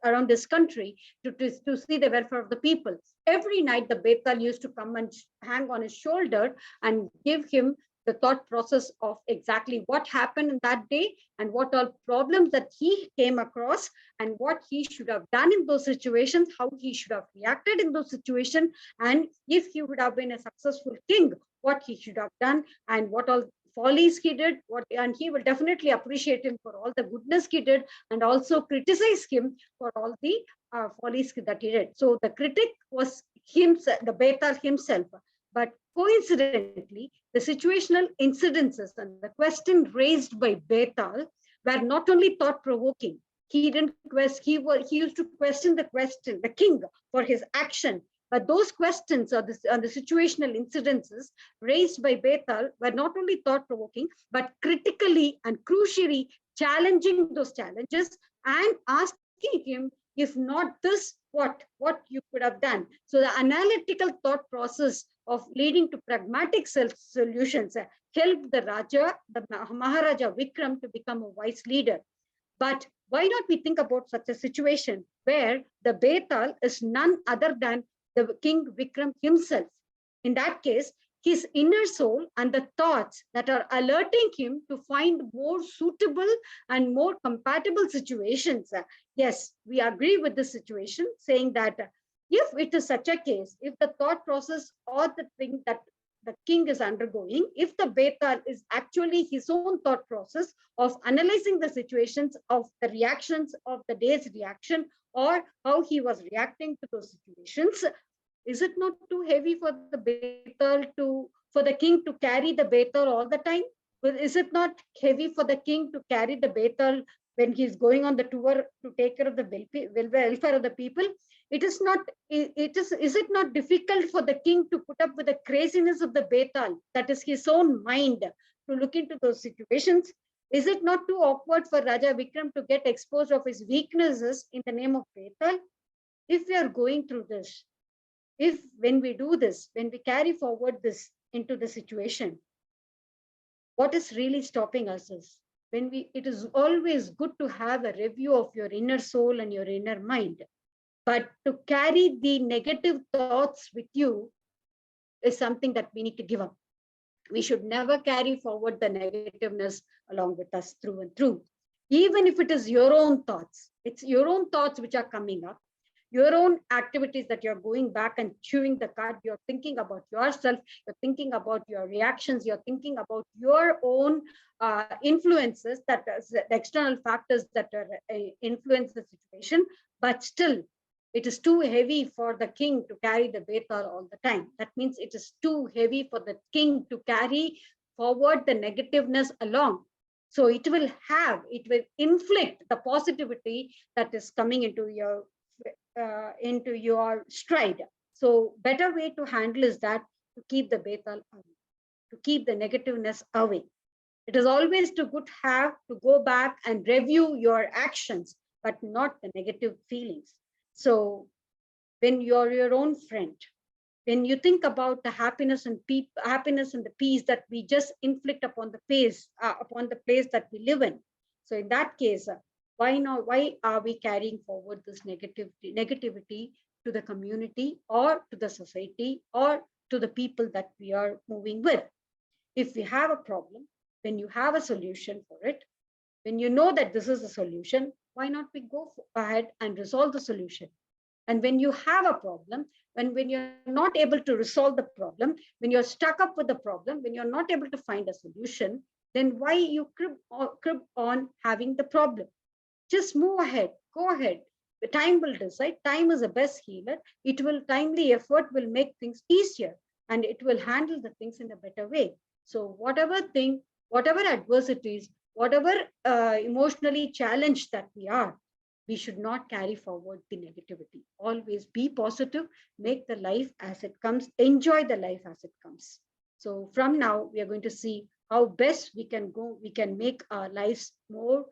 around his country to see the welfare of the people. Every night the Betal used to come and hang on his shoulder and give him the thought process of exactly what happened in that day and what all problems that he came across and what he should have done in those situations, how he should have reacted in those situations, and if he would have been a successful king, what he should have done and what all follies he did, what and he will definitely appreciate him for all the goodness he did and also criticize him for all the follies that he did. So the critic was himself, the Betar himself. But coincidentally, the situational incidences and the question raised by Betal were not only thought provoking. He didn't he used to question the king for his action. But those questions or the situational incidences raised by Betal were not only thought provoking, but critically and crucially challenging those challenges and asking him, if not this, what you could have done. So the analytical thought process of leading to pragmatic solutions helped the Raja, the Maharaja Vikram to become a wise leader. But why not we think about such a situation where the Betal is none other than the King Vikram himself? In that case, his inner soul and the thoughts that are alerting him to find more suitable and more compatible situations. Yes, we agree with the situation, saying that if it is such a case, if the thought process or the thing that the king is undergoing, if the Betal is actually his own thought process of analyzing the situations of the reactions of the day's reaction or how he was reacting to those situations, is it not too heavy for the Betal for the king to carry the Betal all the time? Is it not heavy for the king to carry the Betal when he's going on the tour to take care of the welfare of the people? It is not. Is it not difficult for the king to put up with the craziness of the Betal? That is his own mind to look into those situations. Is it not too awkward for Raja Vikram to get exposed of his weaknesses in the name of Betal? If we are going through this, if when we do this, when we carry forward this into the situation, what is really stopping us is when we it is always good to have a review of your inner soul and your inner mind, but to carry the negative thoughts with you is something that we need to give up. We should never carry forward the negativeness along with us through and through. Even if it is your own thoughts, it's your own thoughts which are coming up, your own activities that you're going back and chewing the cud. You're thinking about yourself, you're thinking about your reactions, you're thinking about your own influences, that the external factors that are, influence the situation, but still it is too heavy for the king to carry the Betar all the time. That means it is too heavy for the king to carry forward the negativeness along. So it will inflict the positivity that is coming into your stride. So better way to handle is that to keep the betal away, to keep the negativeness away. It is always too good have to go back and review your actions, but not the negative feelings. So when you're your own friend, when you think about the happiness and happiness and the peace that we just inflict upon the place that we live in. So in that case, why are we carrying forward this negativity to the community or to the society or to the people that we are moving with? If we have a problem, when you have a solution for it, when you know that this is a solution, why not we go ahead and resolve the solution? And when you have a problem, when you're not able to resolve the problem, when you're stuck up with the problem, when you're not able to find a solution, then why you crib on having the problem? Just move ahead, go ahead. The time will decide. Time is the best healer. Timely effort will make things easier, and it will handle the things in a better way. So whatever adversities, whatever emotionally challenged that we should not carry forward the negativity. Always be positive, make the life as it comes, enjoy the life as it comes. So from now, we are going to see how best we can make our lives more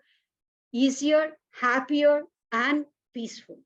easier, happier, and peaceful.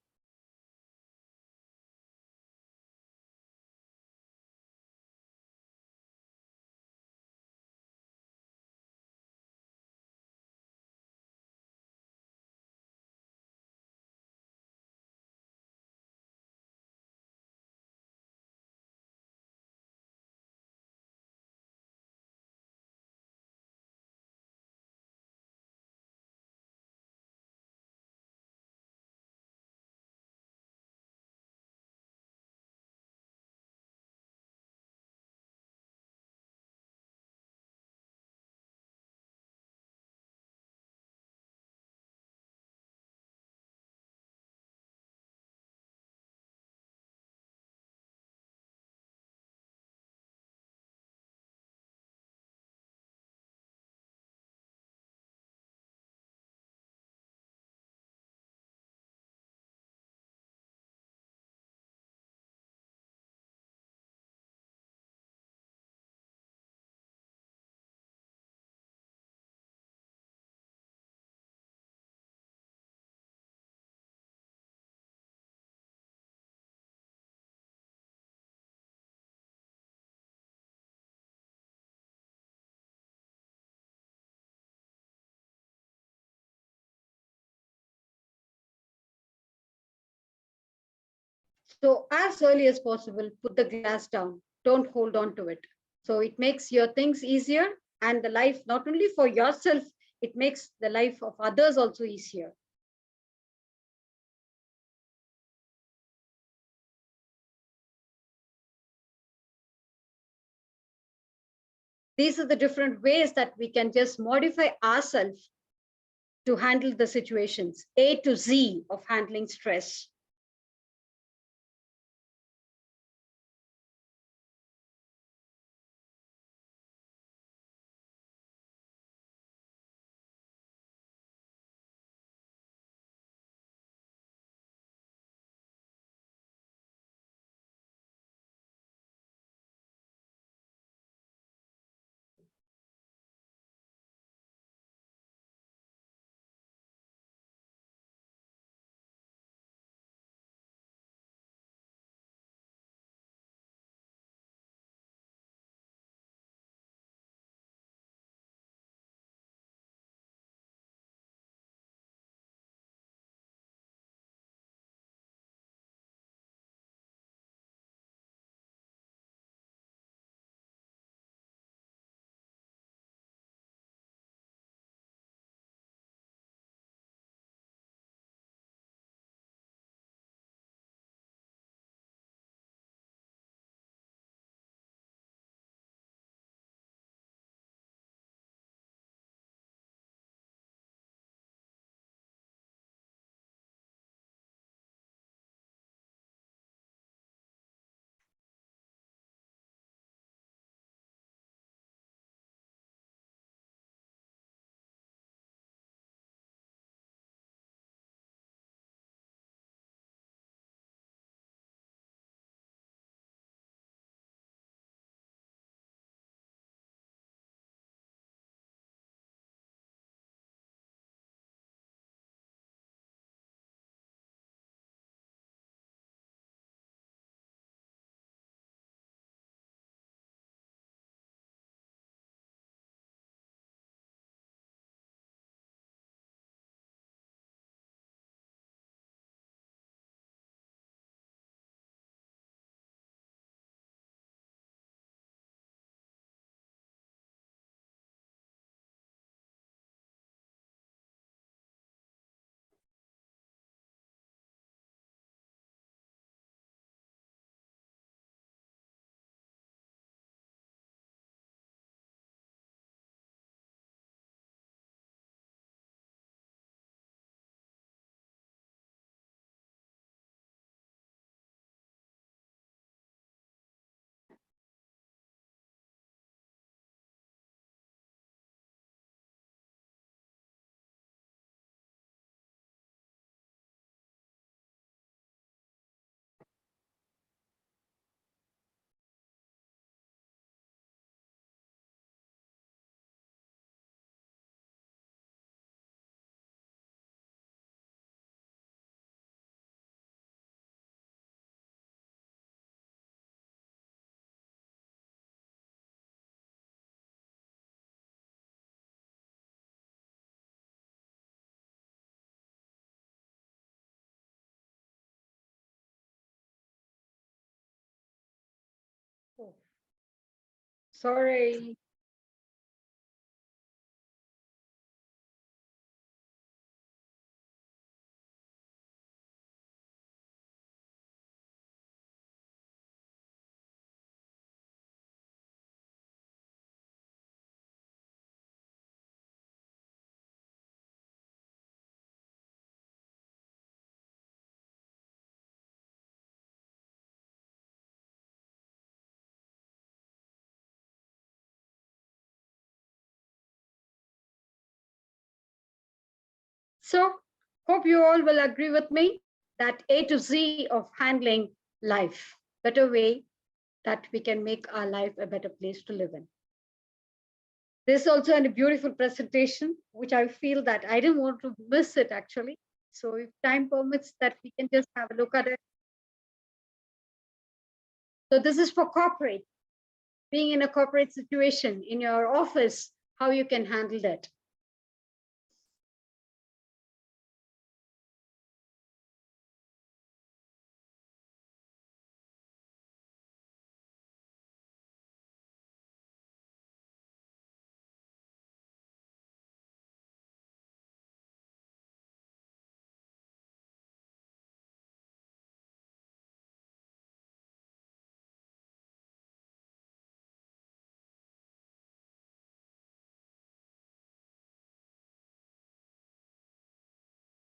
So as early as possible, put the glass down. Don't hold on to it. So it makes your things easier and the life, not only for yourself, it makes the life of others also easier. These are the different ways that we can just modify ourselves to handle the situations, A to Z of handling stress. Sorry. So, hope you all will agree with me that A to Z of handling life, better way that we can make our life a better place to live in. There's also a beautiful presentation, which I feel that I didn't want to miss it actually. So if time permits that we can just have a look at it. So this is for corporate, being in a corporate situation in your office, how you can handle that.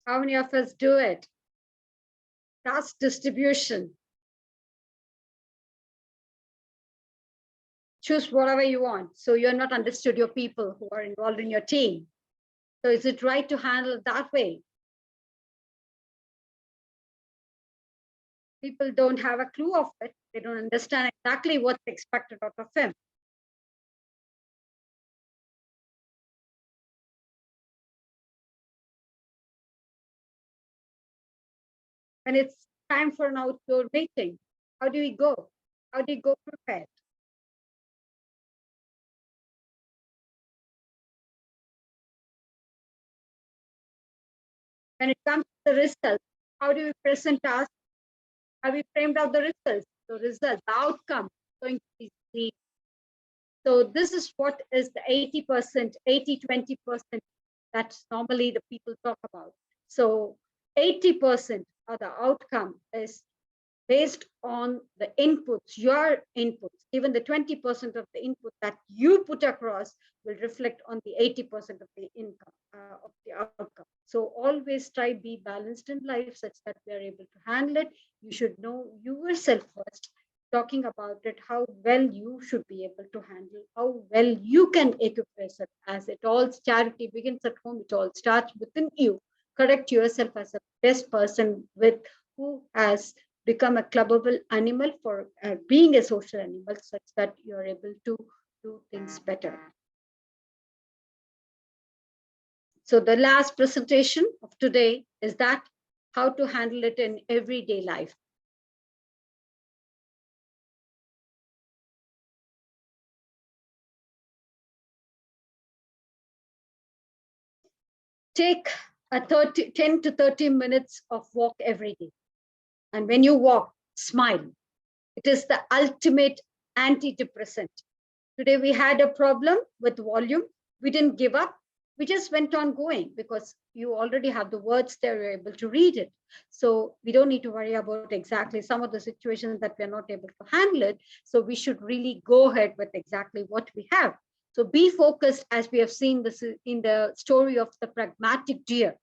How many of us do it? Task distribution. Choose whatever you want. So you're not understood your people who are involved in your team. So is it right to handle it that way? People don't have a clue of it. They don't understand exactly what's expected out of them. When it's time for an outdoor meeting, how do we go? How do you go prepared? When it comes to the results, how do we present us? Have we framed out the results? The results, the outcome going to be seen. So this is what is the 80%, 80-20% that normally the people talk about. So 80% of the outcome is based on the inputs, your inputs. Even the 20% of the input that you put across will reflect on the 80% of the income, of the outcome. So always try be balanced in life such that we are able to handle it. You should know yourself first, talking about it, how well you should be able to handle, how well you can equip yourself, as it all charity begins at home, it all starts within you. Correct yourself as a best person with who has become a clubbable animal for being a social animal such that you're able to do things better. So the last presentation of today is that how to handle it in everyday life. Take a 10 to 30 minutes of walk every day. And when you walk, smile. It is the ultimate antidepressant. Today we had a problem with volume. We didn't give up. We just went on going because you already have the words there, you're able to read it. So we don't need to worry about exactly some of the situations that we're not able to handle it. So we should really go ahead with exactly what we have. So be focused, as we have seen this in the story of the pragmatic deer.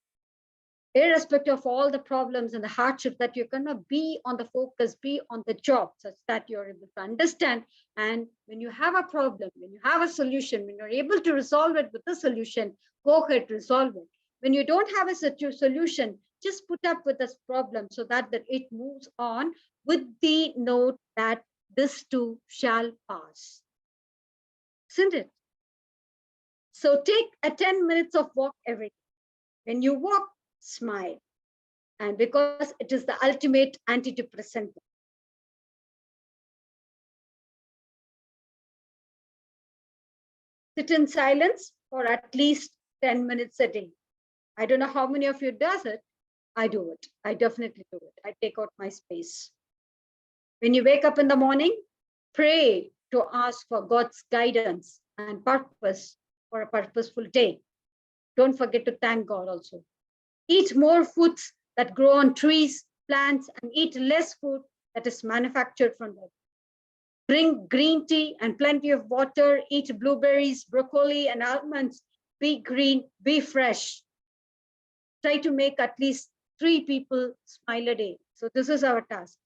Irrespective of all the problems and the hardship, that you're going to be on the focus, be on the job, such that you're able to understand. And when you have a problem, when you have a solution, when you're able to resolve it with a solution, go ahead, resolve it. When you don't have a solution, just put up with this problem so that it moves on with the note that this too shall pass. Isn't it? So take a 10 minutes of walk every day. When you walk, smile. And because it is the ultimate antidepressant. Sit in silence for at least 10 minutes a day. I don't know how many of you does it. I do it. I definitely do it. I take out my space. When you wake up in the morning, pray to ask for God's guidance and purpose for a purposeful day. Don't forget to thank God also. Eat more foods that grow on trees, plants, and eat less food that is manufactured from them. Drink green tea and plenty of water. Eat blueberries, broccoli, and almonds. Be green, be fresh. Try to make at least 3 people smile a day. So this is our task.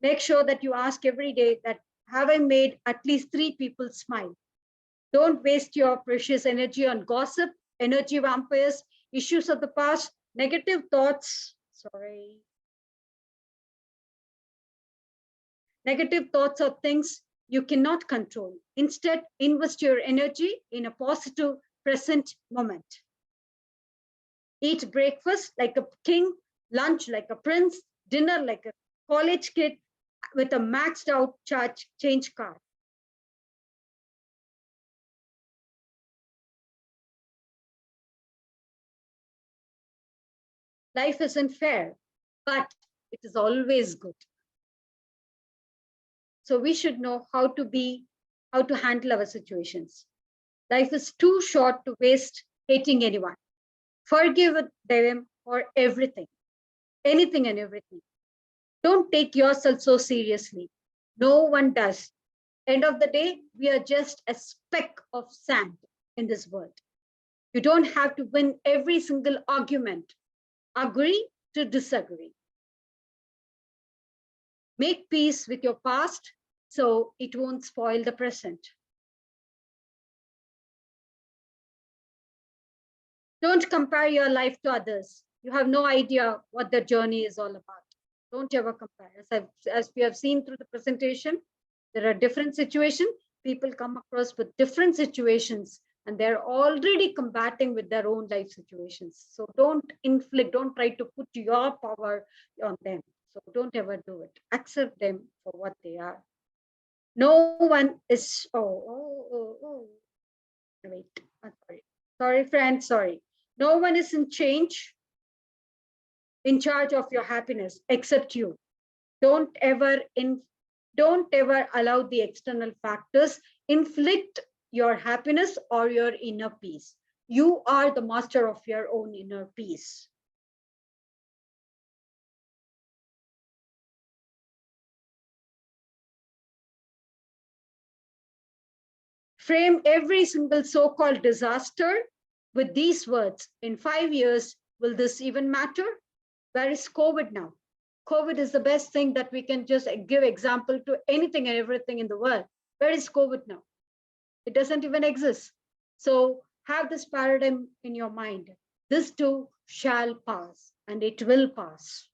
Make sure that you ask every day that, have I made at least 3 people smile? Don't waste your precious energy on gossip, energy vampires, issues of the past, negative thoughts. Negative thoughts are things you cannot control. Instead, invest your energy in a positive present moment. Eat breakfast like a king, lunch like a prince, dinner like a college kid with a maxed out change card. Life isn't fair, but it is always good. So we should know how to handle our situations. Life is too short to waste hating anyone. Forgive them for everything, anything and everything. Don't take yourself so seriously. No one does. End of the day, we are just a speck of sand in this world. You don't have to win every single argument. Agree to disagree. Make peace with your past so it won't spoil the present. Don't compare your life to others. You have no idea what their journey is all about. Don't ever compare. As we have seen through the presentation, there are different situations. People come across with different situations and they're already combating with their own life situations. So don't try to put your power on them. So don't ever do it. Accept them for what they are. No one is, wait, sorry, friend, sorry. No one is in charge of your happiness except you. Don't ever allow the external factors inflict your happiness or your inner peace. You are the master of your own inner peace. Frame every single so-called disaster with these words. In 5 years, will this even matter? Where is COVID now? COVID is the best thing that we can just give example to anything and everything in the world. Where is COVID now? It doesn't even exist. So have this paradigm in your mind. This too shall pass, and it will pass.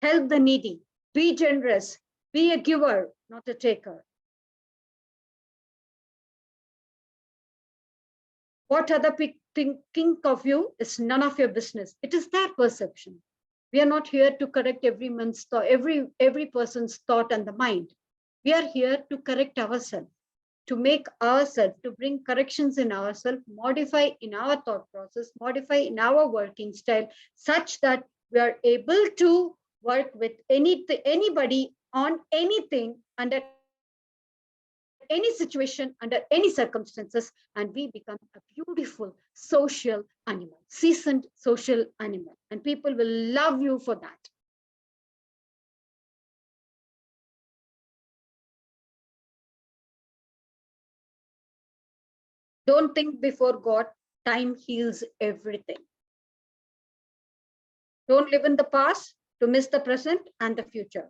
Help the needy. Be generous. Be a giver, not a taker. What other people think of you is none of your business. It is their perception. We are not here to correct everyone's thought, every person's thought and the mind. We are here to correct ourselves, to make ourselves, to bring corrections in ourselves, modify in our thought process, modify in our working style, such that we are able to work with anybody on anything under any situation, under any circumstances, and we become a beautiful social animal, seasoned social animal, and people will love you for that. Don't think before God. Time heals everything. Don't live in the past to miss the present and the future.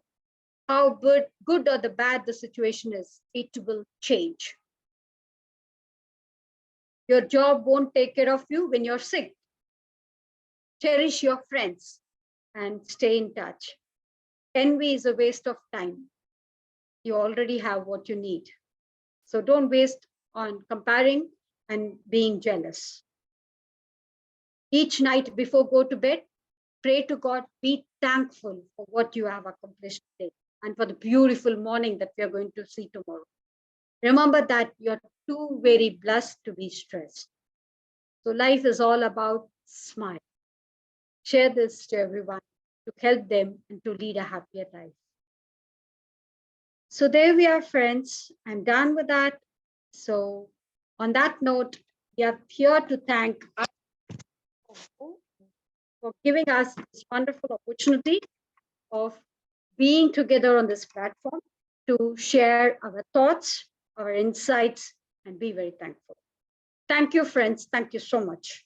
How good or the bad the situation is, it will change. Your job won't take care of you when you're sick. Cherish your friends and stay in touch. Envy is a waste of time. You already have what you need. So don't waste on comparing and being jealous. Each night before go to bed, pray to God, be thankful for what you have accomplished today and for the beautiful morning that we are going to see tomorrow. Remember that you're too very blessed to be stressed. So life is all about smile. Share this to everyone. to help them and to lead a happier life. So there we are, friends. I'm done with that. So on that note, we are here to thank us for giving us this wonderful opportunity of being together on this platform to share our thoughts, our insights, and be very thankful. Thank you, friends. Thank you so much.